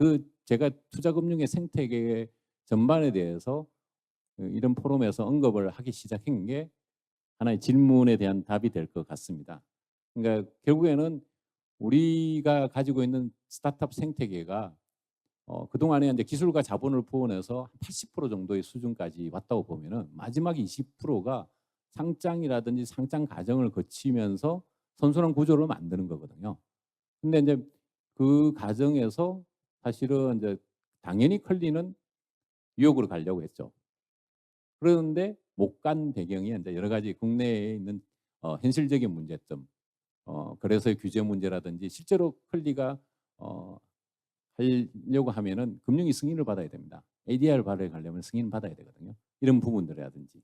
제가 투자금융의 생태계 전반에 대해서 이런 포럼에서 언급을 하기 시작한 게 하나의 질문에 대한 답이 될 것 같습니다. 그러니까 결국에는 우리가 가지고 있는 스타트업 생태계가 그동안에 이제 기술과 자본을 포함해서 80% 정도의 수준까지 왔다고 보면은 마지막 20%가 상장이라든지 상장 과정을 거치면서 선순환 구조를 만드는 거거든요. 근데 이제 그 과정에서 사실은 이제 당연히 컬리는 뉴욕으로 가려고 했죠. 그런데 못 간 배경이 이제 여러 가지 국내에 있는 현실적인 문제점, 그래서의 규제 문제라든지 실제로 컬리가 어 하려고 하면은 금융위 승인을 받아야 됩니다. ADR 발행하려면 승인 받아야 되거든요. 이런 부분들이라든지.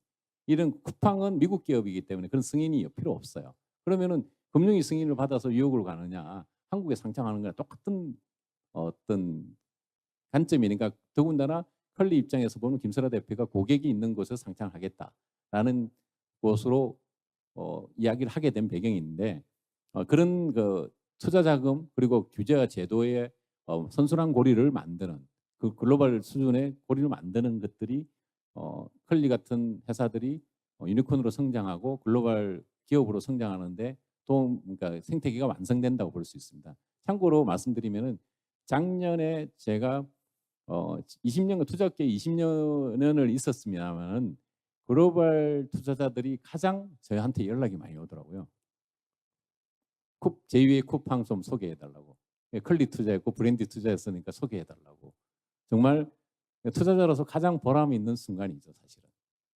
이런 쿠팡은 미국 기업이기 때문에 그런 승인이 필요 없어요. 그러면은 금융위 승인을 받아서 뉴욕으로 가느냐, 한국에 상장하는 거랑 똑같은 어떤 관점이니까 더군다나 컬리 입장에서 보면 김설아 대표가 고객이 있는 곳에서 상장하겠다라는 것으로 이야기를 하게 된 배경이 있는데 그런 그 투자 자금 그리고 규제와 제도의 선순환 고리를 만드는 그 글로벌 수준의 고리를 만드는 것들이 컬리 같은 회사들이 유니콘으로 성장하고 글로벌 기업으로 성장하는데 그러니까 생태계가 완성된다고 볼 수 있습니다. 참고로 말씀드리면은 작년에 제가 20년간 투자업계 20년을 있었습니다만 글로벌 투자자들이 가장 저희한테 연락이 많이 오더라고요. 제2의 쿠팡 좀 소개해달라고. 컬리 투자했고 브랜드 투자했으니까 소개해달라고. 정말 투자자로서 가장 보람 있는 순간이죠, 사실은.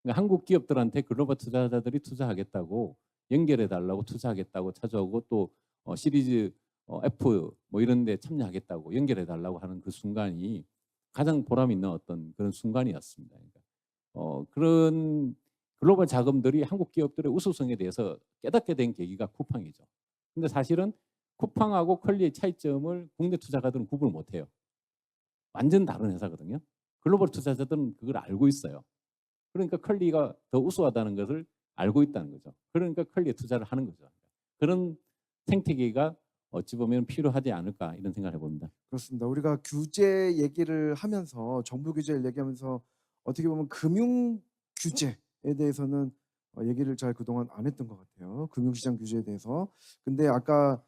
그러니까 한국 기업들한테 글로벌 투자자들이 투자하겠다고 연결해달라고 투자하겠다고 찾아오고 또 시리즈 F 뭐 이런 데 참여하겠다고 연결해달라고 하는 그 순간이 가장 보람 있는 어떤 그런 순간이었습니다. 그러니까 그런 글로벌 자금들이 한국 기업들의 우수성에 대해서 깨닫게 된 계기가 쿠팡이죠. 근데 사실은 쿠팡하고 컬리의 차이점을 국내 투자가들은 구분을 못해요. 완전 다른 회사거든요. 글로벌 투자자들은 그걸 알고 있어요. 그러니까 컬리가 더 우수하다는 것을 알고 있다는 거죠. 그러니까 컬리에 투자를 하는 거죠. 그런 생태계가 어찌 보면 필요하지 않을까 이런 생각을 해봅니다. 그렇습니다. 우리가 규제 얘기를 하면서 정부 규제를 얘기하면서 어떻게 보면 금융 규제에 대해서는 얘기를 잘 그동안 안 했던 것 같아요. 금융시장 규제에 대해서. 근데 아까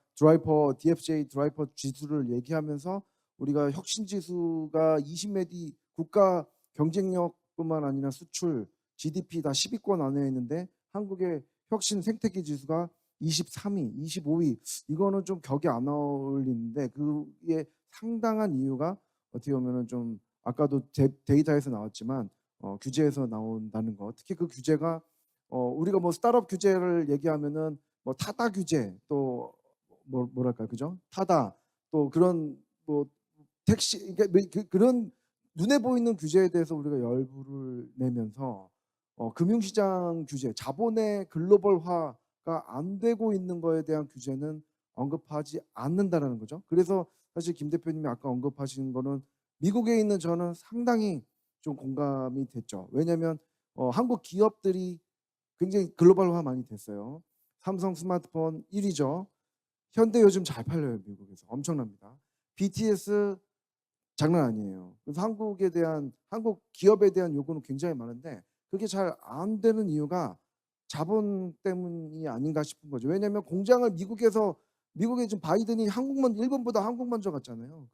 DFJ 드라이버 지수를 얘기하면서 우리가 혁신 지수가 20메디 국가 경쟁력뿐만 아니라 수출, GDP 다 10위권 안에 있는데 한국의 혁신 생태계 지수가 23위, 25위 이거는 좀 격이 안 어울리는데 그게 상당한 이유가 어떻게 보면은 좀 아까도 데이터에서 나왔지만 규제에서 나온다는 거. 특히 그 규제가 우리가 뭐 스타트업 규제를 얘기하면은 뭐 타다 규제 또 뭐랄까 그죠? 타다 또 그런 뭐 택시 그러니까 그런 눈에 보이는 규제에 대해서 우리가 열불을 내면서 금융시장 규제, 자본의 글로벌화가 안 되고 있는 거에 대한 규제는 언급하지 않는다라는 거죠. 그래서 사실 김 대표님이 아까 언급하신 거는 미국에 있는 저는 상당히 좀 공감이 됐죠. 왜냐하면 한국 기업들이 굉장히 글로벌화 많이 됐어요. 삼성 스마트폰 1위죠. 현대 요즘 잘 팔려요. 미국에서 엄청납니다. BTS 장난 아니에요. 그래서 한국 기업에 대한 요구는 굉장히 많은데 그게 잘 안 되는 이유가 자본 때문이 아닌가 싶은 거죠. 왜냐하면 공장을 미국에 지금 바이든이 일본보다 한국 먼저 갔잖아요.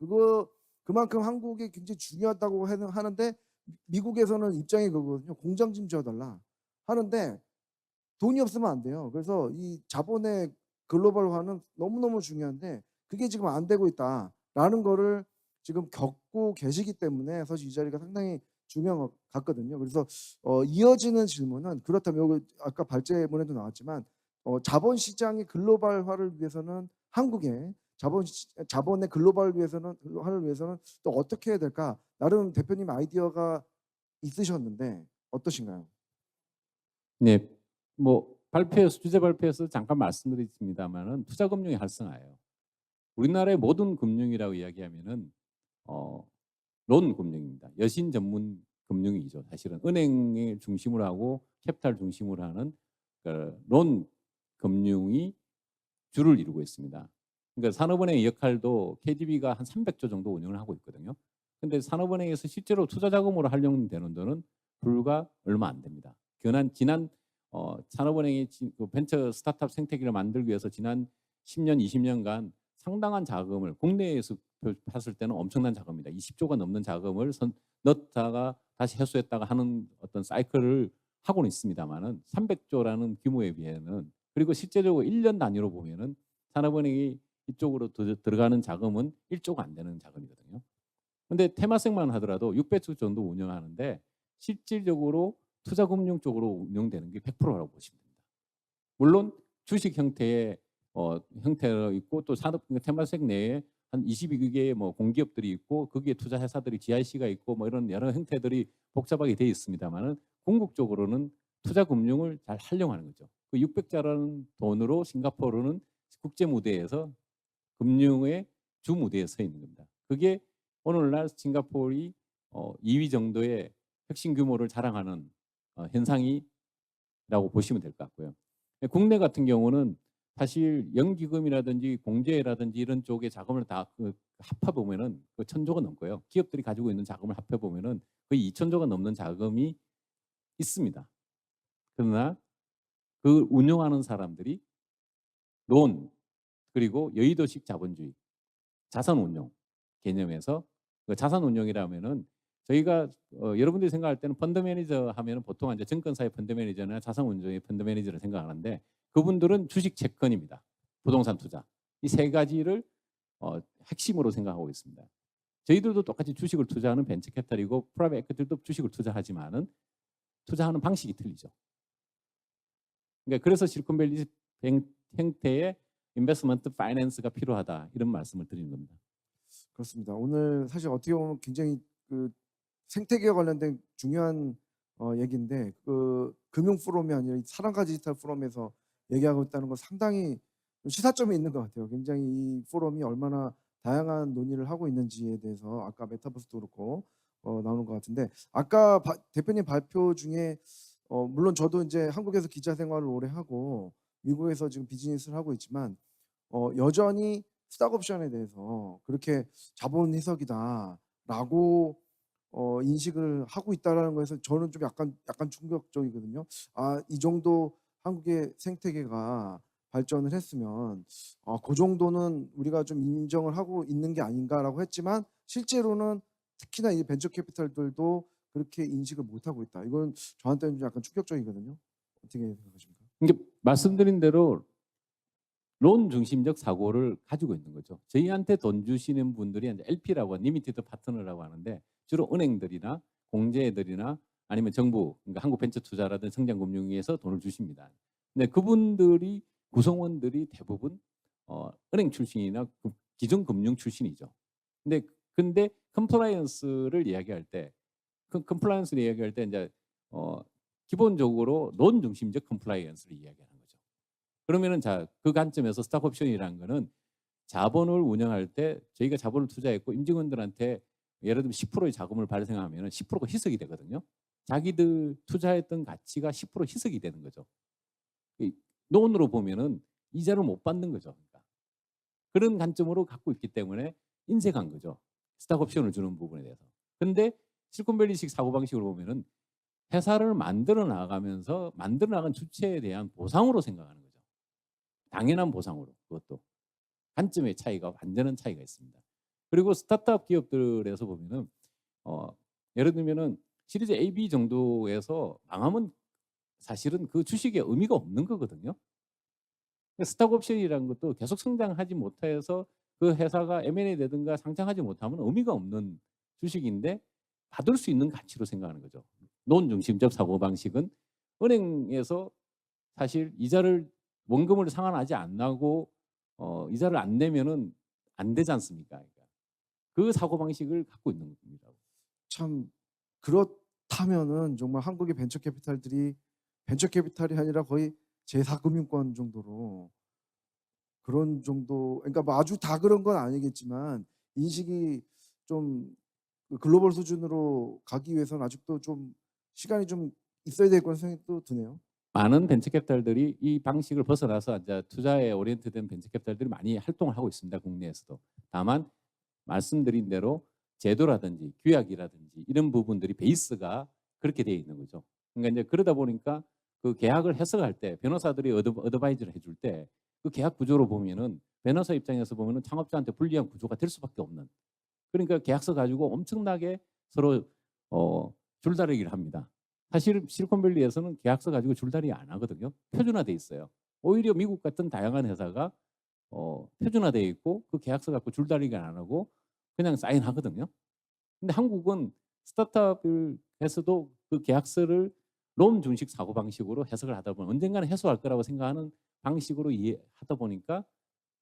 그만큼 한국이 굉장히 중요하다고 하는데 미국에서는 입장이 그거거든요. 공장 좀 지어달라 하는데 돈이 없으면 안 돼요. 그래서 이 자본의 글로벌화는 너무너무 중요한데 그게 지금 안 되고 있다라는 거를 지금 겪고 계시기 때문에 사실 이 자리가 상당히 중요한 것 같거든요. 그래서 이어지는 질문은 그렇다면 여기 아까 발제문에도 나왔지만 자본시장의 글로벌화를 위해서는 한국의 자본의 글로벌화를 위해서는 또 어떻게 해야 될까? 나름 대표님 아이디어가 있으셨는데 어떠신가요? 네, 뭐 주제 발표에서 잠깐 말씀드렸습니다만은 투자 금융의 활성화예요. 우리나라의 모든 금융이라고 이야기하면은 론 금융입니다. 여신 전문 금융이죠. 사실은 은행을 중심으로 하고 캐피탈 중심으로 하는 론 금융이 주를 이루고 있습니다. 그러니까 산업은행의 역할도 KDB가 한 300조 정도 운영을 하고 있거든요. 근데 산업은행에서 실제로 투자 자금으로 활용되는 돈은 불과 얼마 안 됩니다. 지난 산업은행이 그 벤처 스타트업 생태계를 만들기 위해서 지난 10년, 20년간 상당한 자금을 국내에서 봤을 때는 엄청난 자금입니다. 20조가 넘는 자금을 넣다가 다시 회수했다가 하는 어떤 사이클을 하고는 있습니다만은 300조라는 규모에 비해는, 그리고 실제적으로 1년 단위로 보면은 산업은행이 이쪽으로 들어가는 자금은 1조가 안 되는 자금이거든요. 근데 테마색만 하더라도 600조 정도 운영하는데 실질적으로 투자금융 쪽으로 운영되는 게 100%라고 보시면 됩니다. 물론 주식 형태의 형태가 있고, 또 산업 테마색 내에 한 22개의 뭐 공기업들이 있고, 거기에 투자 회사들이 GIC가 있고, 뭐 이런 여러 형태들이 복잡하게 되어 있습니다만은 궁극적으로는 투자 금융을 잘 활용하는 거죠. 그 600자라는 돈으로 싱가포르는 국제 무대에서 금융의 주 무대에 서 있는 겁니다. 그게 오늘날 싱가포르이 2위 정도의 혁신 규모를 자랑하는 현상이라고 보시면 될 것 같고요. 국내 같은 경우는 사실 연기금이라든지 공제라든지 이런 쪽에 자금을 다 합해 보면은 그 1,000조가 넘고요. 기업들이 가지고 있는 자금을 합해 보면은 거의 2,000조가 넘는 자금이 있습니다. 그러나 그 운영하는 사람들이 론, 그리고 여의도식 자본주의, 자산 운용 개념에서, 그 자산 운용이라면은 저희가 여러분들이 생각할 때는 펀드 매니저 하면은 보통 이제 증권사의 펀드 매니저나 자산 운용의 펀드 매니저를 생각하는데, 그분들은 주식 채권입니다. 부동산 투자. 이 세 가지를 핵심으로 생각하고 있습니다. 저희들도 똑같이 주식을 투자하는 벤처 캐피탈이고 프라이빗 에퀴티도 주식을 투자하지만은 투자하는 방식이 틀리죠. 그러니까 그래서 실리콘밸리 형태의 인베스트먼트 파이낸스가 필요하다, 이런 말씀을 드리는 겁니다. 그렇습니다. 오늘 사실 어떻게 보면 굉장히 그 생태계와 관련된 중요한 얘기인데, 그 금융 포럼이 아니라 이 사랑과 디지털 포럼에서 얘기하고 있다는 건 상당히 시사점이 있는 것 같아요. 굉장히 이 포럼이 얼마나 다양한 논의를 하고 있는지에 대해서 아까 메타버스도 그렇고 나오는 것 같은데, 아까 대표님 발표 중에 물론 저도 이제 한국에서 기자 생활을 오래 하고 미국에서 지금 비즈니스를 하고 있지만 여전히 스탁옵션에 대해서 그렇게 자본 희석이다라고 인식을 하고 있다라는 거에서 저는 좀 약간 충격적이거든요. 아, 이 정도 한국의 생태계가 발전을 했으면 그 정도는 우리가 좀 인정을 하고 있는 게 아닌가라고 했지만, 실제로는 특히나 이 벤처 캐피탈들도 그렇게 인식을 못 하고 있다. 이건 저한테는 좀 약간 충격적이거든요. 어떻게 생각하십니까? 이게 말씀드린 대로 론 중심적 사고를 가지고 있는 거죠. 저희한테 돈 주시는 분들이 이제 LP라고 리미티드 파트너라고 하는데, 주로 은행들이나 공제들이나 아니면 정부, 그러니까 한국벤처투자라든지 성장금융위에서 돈을 주십니다. 근데 그분들이 구성원들이 대부분 은행 출신이나 기존 금융 출신이죠. 근데 컴플라이언스를 이야기할 때, 컴플라이언스를 이야기할 때 이제 기본적으로 론 중심적 컴플라이언스를 이야기하는 거죠. 그러면은 그 관점에서 스탁 옵션이라는 거는 자본을 운영할 때 저희가 자본을 투자했고 임직원들한테 예를 들면 10%의 자금을 발생하면 10%가 희석이 되거든요. 자기들 투자했던 가치가 10% 희석이 되는 거죠. 논으로 보면은 이자를 못 받는 거죠. 그러니까 그런 관점으로 갖고 있기 때문에 인색한 거죠. 스탁 옵션을 주는 부분에 대해서. 근데 실리콘밸리식 사고방식으로 보면은 회사를 만들어 나가면서 만들어 나간 주체에 대한 보상으로 생각하는 거죠. 당연한 보상으로. 그것도 관점의 차이가, 완전한 차이가 있습니다. 그리고 스타트업 기업들에서 보면은 예를 들면은 시리즈 A, B 정도에서 망하면 사실은 그 주식에 의미가 없는 거거든요. 스탁 옵션이라는 것도 계속 성장하지 못해서 그 회사가 M&A 되든가 상장하지 못하면 의미가 없는 주식인데 받을 수 있는 가치로 생각하는 거죠. 논 중심적 사고 방식은 은행에서 사실 이자를, 원금을 상환하지 않고 이자를 안 내면은 안 되지 않습니까? 그러니까 그 사고 방식을 갖고 있는 겁니다. 참 그렇다면은 정말 한국의 벤처 캐피탈들이 벤처 캐피탈이 아니라 거의 제4금융권 정도로, 그런 정도, 그러니까 뭐 아주 다 그런 건 아니겠지만 인식이 좀 글로벌 수준으로 가기 위해서는 아직도 좀 시간이 좀 있어야 될 거라는 생각이 또 드네요. 많은 벤처 캐피탈들이 이 방식을 벗어나서 이제 투자에 오리엔트된 벤처 캐피탈들이 많이 활동을 하고 있습니다. 국내에서도. 다만 말씀드린 대로 제도라든지 규약이라든지 이런 부분들이 베이스가 그렇게 되어 있는 거죠. 그러니까 이제 그러다 보니까 그 계약을 해석할 때 변호사들이 어드바이즈를 해줄 때 그 계약 구조로 보면은 변호사 입장에서 보면은 창업자한테 불리한 구조가 될 수밖에 없는. 그러니까 계약서 가지고 엄청나게 서로 줄다리기를 합니다. 사실 실리콘밸리에서는 계약서 가지고 줄다리기 안 하거든요. 표준화돼 있어요. 오히려 미국 같은 다양한 회사가 표준화되어 있고 그 계약서 갖고 줄다리기 안 하고 그냥 사인하거든요. 근데 한국은 스타트업을 해서도 그 계약서를 롬 준식 사고 방식으로 해석을 하다 보면 언젠가는 해소할 거라고 생각하는 방식으로 이해하다 보니까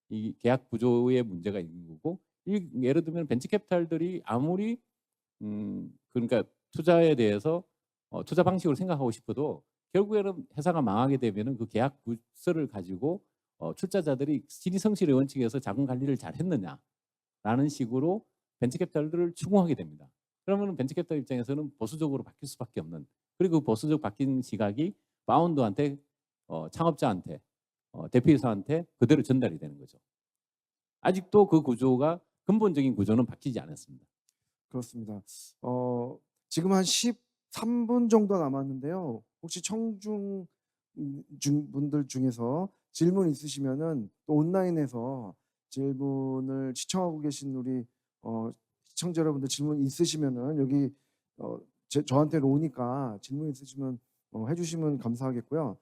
이 계약 구조에 문제가 있는 거고, 예를 들면 벤처 캐피탈들이 아무리 그러니까 투자에 대해서 투자 방식으로 생각하고 싶어도 결국에는 회사가 망하게 되면은 그 계약 구설을 가지고 출자자들이 신의성실의 원칙에서 자금 관리를 잘 했느냐라는 식으로 벤처 캐피탈들을 추궁하게 됩니다. 그러면 벤처 캐피탈 입장에서는 보수적으로 바뀔 수밖에 없는, 그리고 그 보수적 바뀐 시각이 파운더한테 창업자한테 대표이사한테 그대로 전달이 되는 거죠. 아직도 그 구조가 근본적인 구조는 바뀌지 않았습니다. 그렇습니다. 지금 한 13분 정도 남았는데요. 혹시 청중 분들 중에서 질문 있으시면은 또 온라인에서 질문을 시청하고 계신 우리 시청자 여러분들 질문 있으시면은 여기 저한테 오니까 질문 있으시면 해주시면 감사하겠고요.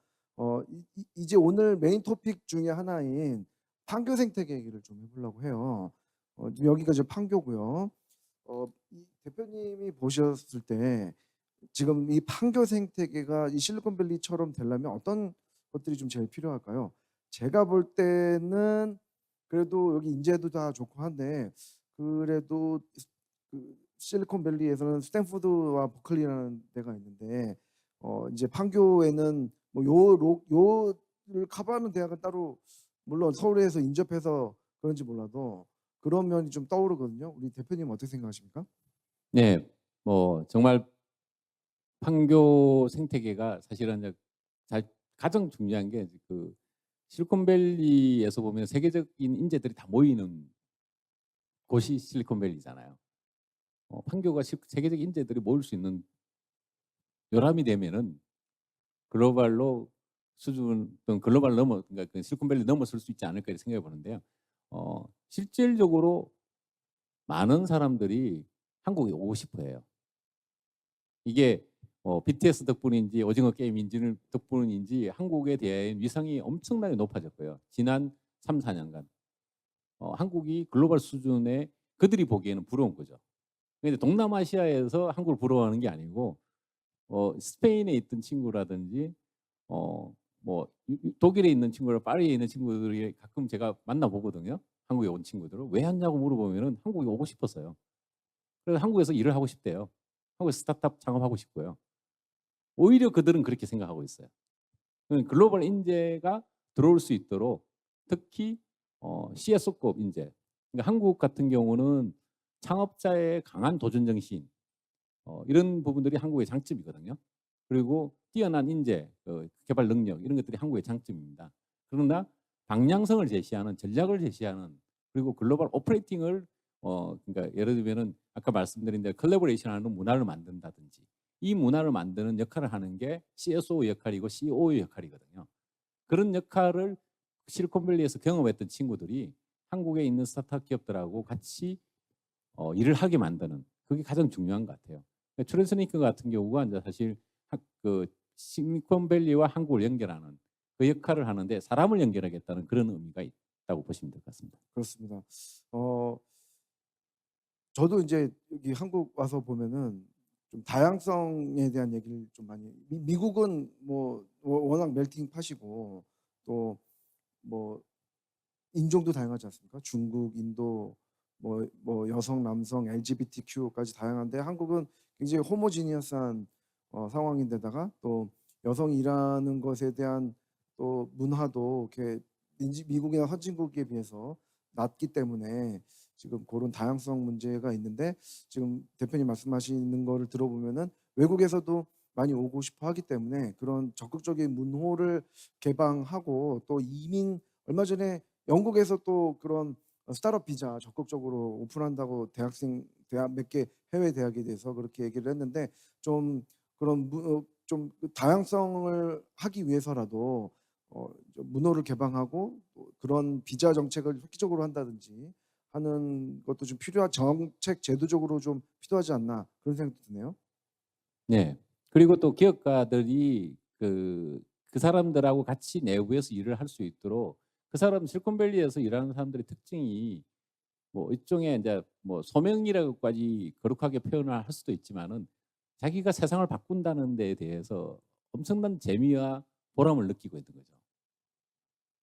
이제 오늘 메인 토픽 중에 하나인 판교 생태계 얘기를 좀 해보려고 해요. 여기가 이제 판교고요. 이 대표님이 보셨을 때 지금 이 판교 생태계가 이 실리콘밸리처럼 되려면 어떤 것들이 좀 제일 필요할까요? 제가 볼 때는 그래도 여기 인재도 다 좋고 한데 그래도 그 실리콘밸리에서는 스탠포드와 버클리라는 데가 있는데 이제 판교에는 뭐 요를 커버하는 대학은 따로 물론 서울에서 인접해서 그런지 몰라도 그런 면이 좀 떠오르거든요. 우리 대표님 어떻게 생각하십니까? 네, 뭐 정말 판교 생태계가 사실은 이제 가장 중요한 게 그 실리콘밸리에서 보면 세계적인 인재들이 다 모이는 곳이 실리콘밸리잖아요. 판교가 세계적 인재들이 모일 수 있는 요람이 되면은 글로벌로 수준 또는 글로벌 그러니까 그 실리콘밸리 넘어설 수 있지 않을까 이렇게 생각해 보는데요. 실질적으로 많은 사람들이 한국에 오고 싶어해요. 이게 BTS 덕분인지 오징어 게임인지는 덕분인지 한국에 대한 위상이 엄청나게 높아졌고요. 지난 3, 4년간 한국이 글로벌 수준의 그들이 보기에는 부러운 거죠. 근데 동남아시아에서 한국을 부러워하는 게 아니고 스페인에 있던 친구라든지 뭐 독일에 있는 친구를 파리에 있는 친구들이 가끔 제가 만나 보거든요. 한국에 온 친구들을 왜 왔냐고 물어보면은 한국에 오고 싶었어요. 그래서 한국에서 일을 하고 싶대요. 한국에서 스타트업 창업하고 싶고요. 오히려 그들은 그렇게 생각하고 있어요. 글로벌 인재가 들어올 수 있도록 특히 CSO급 인재. 그러니까 한국 같은 경우는 창업자의 강한 도전 정신 이런 부분들이 한국의 장점이거든요. 그리고 뛰어난 인재, 개발 능력 이런 것들이 한국의 장점입니다. 그러나 방향성을 제시하는 전략을 제시하는 그리고 글로벌 오퍼레이팅을 그러니까 예를 들면은 아까 말씀드린 대로 컬래버레이션하는 문화를 만든다든지 이 문화를 만드는 역할을 하는 게 CSO 역할이고 COO 역할이거든요. 그런 역할을 실리콘밸리에서 경험했던 친구들이 한국에 있는 스타트업 기업들하고 같이 일을 하게 만드는 그게 가장 중요한 것 같아요. 트랜스니크 같은 경우가 이제 사실 그 실리콘밸리와 한국을 연결하는 그 역할을 하는데 사람을 연결하겠다는 그런 의미가 있다고 보시면 될 것 같습니다. 그렇습니다. 저도 이제 여기 한국 와서 보면은 좀 다양성에 대한 얘기를 좀 많이 미국은 뭐 워낙 멜팅 팟이고 또 뭐 인종도 다양하지 않습니까? 중국, 인도, 뭐 여성, 남성, LGBTQ까지 다양한데 한국은 굉장히 호모지니어스한 상황인데다가 또 여성이 일하는 것에 대한 또 문화도 이렇게 미국이나 선진국에 비해서 낮기 때문에 지금 그런 다양성 문제가 있는데 지금 대표님 말씀하시는 거를 들어보면은 외국에서도 많이 오고 싶어 하기 때문에 그런 적극적인 문호를 개방하고 또 이민 얼마 전에 영국에서 또 그런 스타트업 비자 적극적으로 오픈한다고 대학 몇 개 해외 대학에 대해서 그렇게 얘기를 했는데 좀 그런 좀 다양성을 하기 위해서라도 좀 문호를 개방하고 또 그런 비자 정책을 획기적으로 한다든지 하는 것도 좀 필요한 정책 제도적으로 좀 필요하지 않나 그런 생각도 드네요. 네. 그리고 또 기업가들이 그 사람들하고 같이 내부에서 일을 할 수 있도록 그 사람 실리콘밸리에서 일하는 사람들의 특징이 뭐 일종의 인제 뭐 소명이라고까지 거룩하게 표현을 할 수도 있지만은 자기가 세상을 바꾼다는 데에 대해서 엄청난 재미와 보람을 느끼고 있는 거죠.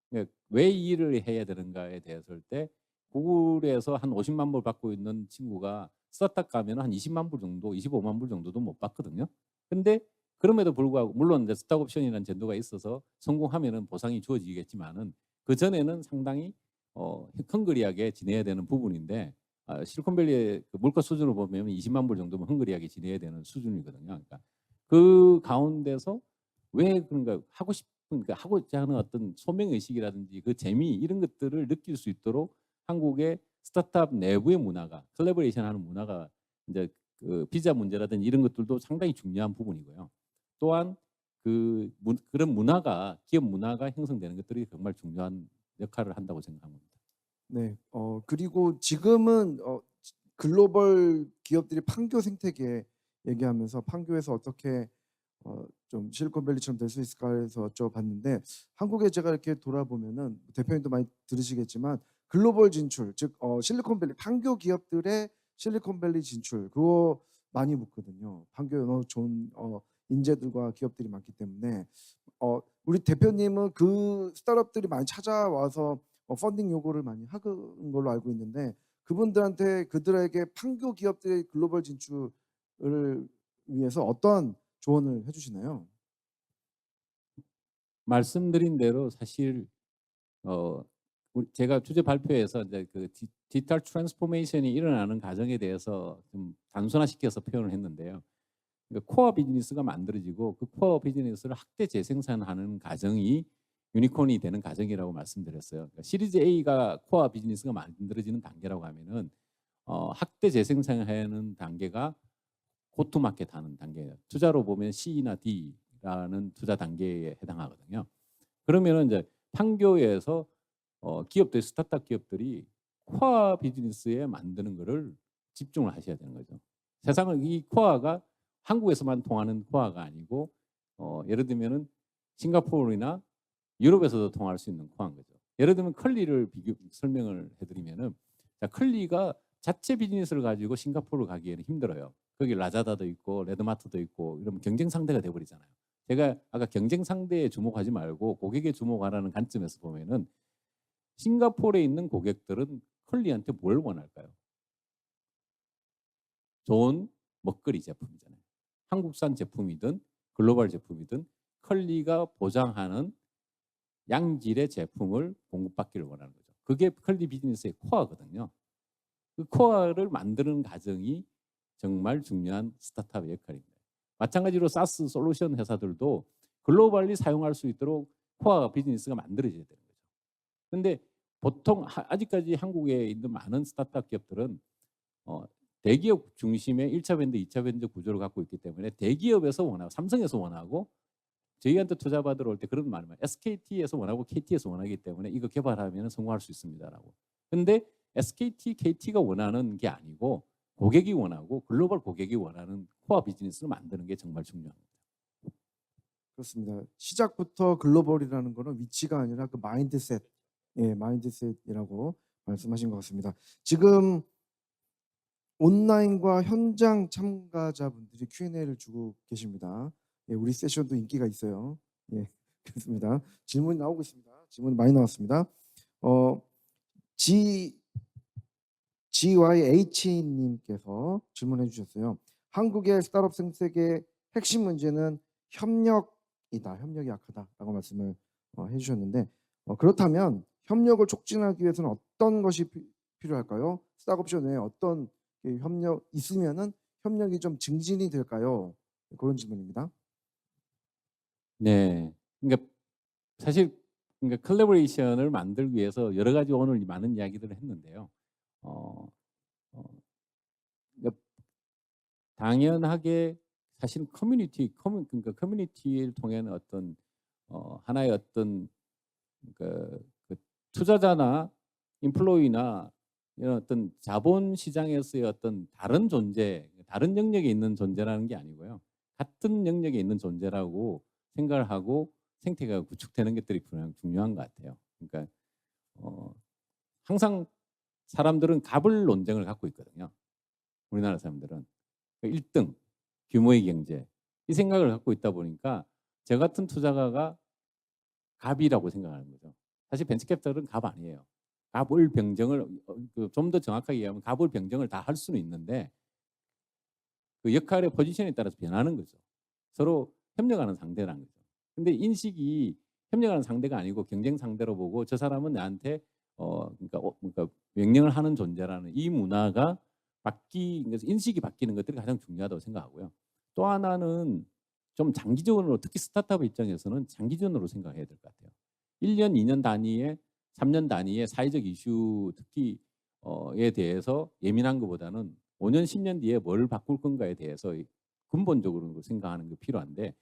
그러니까 왜 이 일을 해야 되는가에 대해서일 때 구글에서 한 50만 불 받고 있는 친구가 스타트업 가면은 한 20만 불 정도, 25만 불 정도도 못 받거든요. 근데 그럼에도 불구하고 물론 이제 스탁 옵션이라는 제도가 있어서 성공하면은 보상이 주어지겠지만은 그전에는 상당히 헝그리하게 지내야 되는 부분인데 실리콘밸리의 그 물가 수준을 보면 20만 불 정도면 헝그리하게 지내야 되는 수준이거든요. 그러니까 그 가운데서 왜 그런가 하고 싶은 그러니까 하고자 하는 어떤 소명 의식이라든지 그 재미 이런 것들을 느낄 수 있도록 한국의 스타트업 내부의 문화가 컬래버레이션 하는 문화가 인제 그 비자 문제라든지 이런 것들도 상당히 중요한 부분이고요. 또한 그런 문화가 기업 문화가 형성되는 것들이 정말 중요한 역할을 한다고 생각합니다. 네. 그리고 지금은 글로벌 기업들이 판교 생태계 얘기하면서 판교에서 어떻게 좀 실리콘밸리처럼 될 수 있을까 해서 여쭤봤는데 한국에 제가 이렇게 돌아보면은 대표님도 많이 들으시겠지만 글로벌 진출 즉 실리콘밸리 판교 기업들의 실리콘밸리 진출 그거 많이 묻거든요. 판교에 너무 좋은 인재들과 기업들이 많기 때문에 우리 대표님은 그 스타트업들이 많이 찾아와서 펀딩 요구를 많이 하는 걸로 알고 있는데 그분들한테 그들에게 판교 기업들의 글로벌 진출을 위해서 어떤 조언을 해주시나요? 말씀드린 대로 사실 어 제가 주제 발표에서 이제 디지털 트랜스포메이션이 일어나는 과정에 대해서 좀 단순화시켜서 표현을 했는데요. 그러니까 코어 비즈니스가 만들어지고 그 코어 비즈니스를 확대 재생산하는 과정이 유니콘이 되는 과정이라고 말씀드렸어요. 그러니까 시리즈 A가 코어 비즈니스가 만들어지는 단계라고 하면은 확대 재생산하는 단계가 고투마켓 하는 단계예요. 투자로 보면 C나 D라는 투자 단계에 해당하거든요. 그러면은 이제 판교에서 기업들 스타트업 기업들이 코어 비즈니스에 만드는 거를 집중을 하셔야 되는 거죠. 세상은 이 코어가 한국에서만 통하는 코어가 아니고 예를 들면은 싱가포르나 유럽에서도 통할 수 있는 코어인 거죠. 예를 들면 컬리를 설명을 해드리면은 자, 컬리가 자체 비즈니스를 가지고 싱가포르 가기에는 힘들어요. 거기 라자다도 있고 레드마트도 있고 이러면 경쟁 상대가 돼버리잖아요. 제가 아까 경쟁 상대에 주목하지 말고 고객에 주목하라는 관점에서 보면은 싱가포르에 있는 고객들은 컬리한테 뭘 원할까요? 좋은 먹거리 제품이잖아요. 한국산 제품이든 글로벌 제품이든 컬리가 보장하는 양질의 제품을 공급받기를 원하는 거죠. 그게 컬리 비즈니스의 코어거든요. 그 코어를 만드는 과정이 정말 중요한 스타트업의 역할입니다. 마찬가지로 사스 솔루션 회사들도 글로벌리 사용할 수 있도록 코어 비즈니스가 만들어져야 되는 거죠. 근데 보통 아직까지 한국에 있는 많은 스타트업 기업들은 어 대기업 중심의 1차 밴드, 2차 밴드 구조를 갖고 있기 때문에 대기업에서 원하고 삼성에서 원하고 저희한테 투자 받으러 올 때 그런 말을 해요. SKT에서 원하고 KT에서 원하기 때문에 이거 개발하면 성공할 수 있습니다라고. 근데 SKT, KT가 원하는 게 아니고 고객이 원하고 글로벌 고객이 원하는 코어 비즈니스를 만드는 게 정말 중요합니다. 그렇습니다. 시작부터 글로벌이라는 거는 위치가 아니라 그 마인드셋, 예, 마인드셋이라고 말씀하신 것 같습니다. 지금 온라인과 현장 참가자분들이 Q&A를 주고 계십니다. 예, 우리 세션도 인기가 있어요. 예, 그렇습니다. 질문이 나오고 있습니다. 질문이 많이 나왔습니다. 어, G GYH님께서 질문해 주셨어요. 한국의 스타트업 생태계의 핵심 문제는 협력이다. 협력이 약하다라고 말씀을 해주셨는데 그렇다면 협력을 촉진하기 위해서는 어떤 것이 필요할까요? 스타트업션 외에 어떤 협력 있으면은 협력이 좀 증진이 될까요? 그런 질문입니다. 네. 그러니까 사실 그러니까 컬래버레이션을 만들기 위해서 여러 가지 오늘 많은 이야기들을 했는데요. 어, 어, 그러니까 당연하게 사실은 그러니까 커뮤니티를 통한 어떤 하나의 어떤 그 투자자나 인플로이나 이런 어떤 자본 시장에서의 어떤 다른 존재, 다른 영역에 있는 존재라는 게 아니고요. 같은 영역에 있는 존재라고 생각을 하고 생태계가 구축되는 것들이 분명 중요한 것 같아요. 그러니까 항상 사람들은 갑을 논쟁을 갖고 있거든요. 우리나라 사람들은 1등 규모의 경제 이 생각을 갖고 있다 보니까 저 같은 투자가가 갑이라고 생각하는 거죠. 사실 벤처캐피탈은 갑 아니에요. 갑을 병정을 좀 더 정확하게 얘기하면 갑을 병정을 다 할 수는 있는데 그 역할의 포지션에 따라서 변하는 거죠. 서로 협력하는 상대라는 거죠. 근데 인식이 협력하는 상대가 아니고 경쟁 상대로 보고 저 사람은 나한테 그러니까 명령을 하는 존재라는 이 문화가 인식이 바뀌는 것들이 가장 중요하다고 생각하고요. 또 하나는 좀 장기적으로 특히 스타트업 입장에서는 장기전으로 생각해야 될 것 같아요. 1년, 2년 단위의 3년 단위의 사회적 이슈 특히 에 대해서 예민한 것보다는 5년, 10년 뒤에 뭘 바꿀 건가에 대해서 근본적으로 생각하는 게 필요한데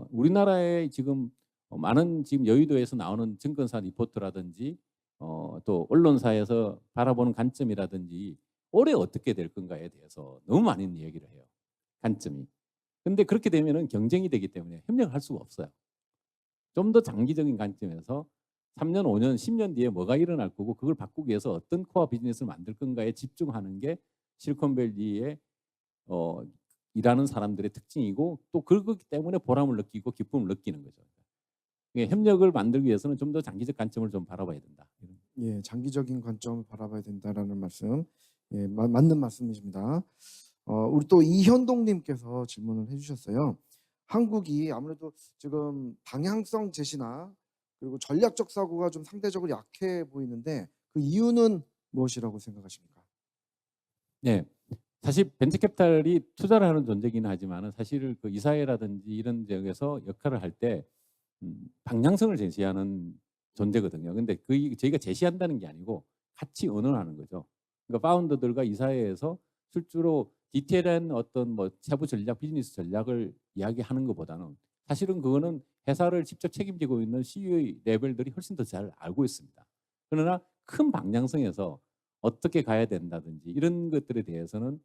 우리나라에 지금 많은 지금 여의도에서 나오는 증권사 리포트라든지 또 언론사에서 바라보는 관점이라든지 올해 어떻게 될 건가에 대해서 너무 많은 얘기를 해요. 관점이. 근데 그렇게 되면은 경쟁이 되기 때문에 협력을 할 수가 없어요. 좀 더 장기적인 관점에서 3년, 5년, 10년 뒤에 뭐가 일어날 거고 그걸 바꾸기 위해서 어떤 코어 비즈니스를 만들 건가에 집중하는 게 실리콘밸리의 일하는 사람들의 특징이고 또 그렇기 때문에 보람을 느끼고 기쁨을 느끼는 거죠. 협력을 만들기 위해서는 좀 더 장기적 관점을 좀 바라봐야 된다. 예, 장기적인 관점을 바라봐야 된다라는 말씀, 예, 맞는 말씀이십니다. 우리 또 이현동님께서 질문을 해주셨어요. 한국이 아무래도 지금 방향성 제시나 그리고 전략적 사고가 좀 상대적으로 약해 보이는데 그 이유는 무엇이라고 생각하십니까? 네, 사실 벤처캐피탈이 투자를 하는 존재이긴 하지만 사실 그 이사회라든지 이런 지역에서 역할을 할 때 방향성을 제시하는 존재거든요. 근데 저희가 제시한다는 게 아니고 같이 의논하는 거죠. 그러니까 파운더들과 이사회에서 실제로 디테일한 어떤 뭐 세부 전략, 비즈니스 전략을 이야기하는 것보다는 사실은 그거는 회사를 직접 책임지고 있는 CEO 레벨들이 훨씬 더 잘 알고 있습니다. 그러나 큰 방향성에서 어떻게 가야 된다든지 이런 것들에 대해서는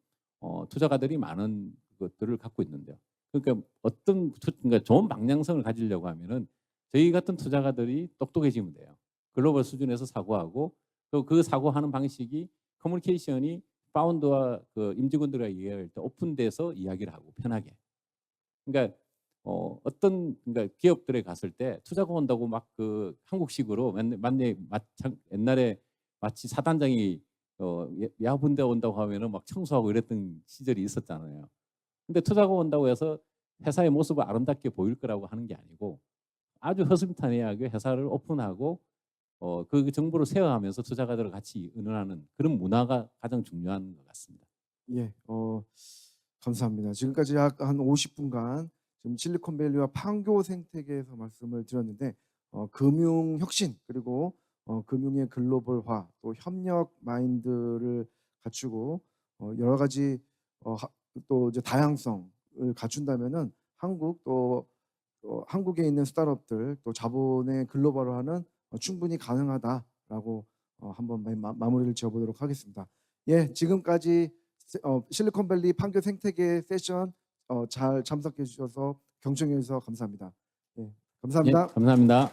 투자가들이 많은 것들을 갖고 있는데요. 그러니까 그러니까 좋은 방향성을 가지려고 하면은 저희 같은 투자가들이 똑똑해지면 돼요. 글로벌 수준에서 사고하고 또 그 사고하는 방식이 커뮤니케이션이 파운드와 그 임직원들과 이야기할 때 오픈돼서 이야기를 하고 편하게. 그러니까 그러니까 기업들에 갔을 때 투자가 온다고 막 그 한국식으로 옛날에 마치 사단장이 야분대 온다고 하면은 막 청소하고 이랬던 시절이 있었잖아요. 근데 투자가 온다고 해서 회사의 모습을 아름답게 보일 거라고 하는 게 아니고 아주 허심탄회하게 회사를 오픈하고 그 정보를 쉐어하면서 투자가들과 같이 의논하는 그런 문화가 가장 중요한 것 같습니다. 예, 감사합니다. 지금까지 약 한 50분간 지금 실리콘밸리와 판교 생태계에서 말씀을 드렸는데 금융 혁신 그리고 금융의 글로벌화 또 협력 마인드를 갖추고 여러 가지 또 이제 다양성을 갖춘다면은 한국 또 한국에 있는 스타트업들 또 자본의 글로벌화는 충분히 가능하다라고 한번 마무리를 지어보도록 하겠습니다. 예, 지금까지 실리콘밸리 판교 생태계 세션 잘 참석해 주셔서 경청해 주셔서 감사합니다. 예, 예, 감사합니다. 감사합니다.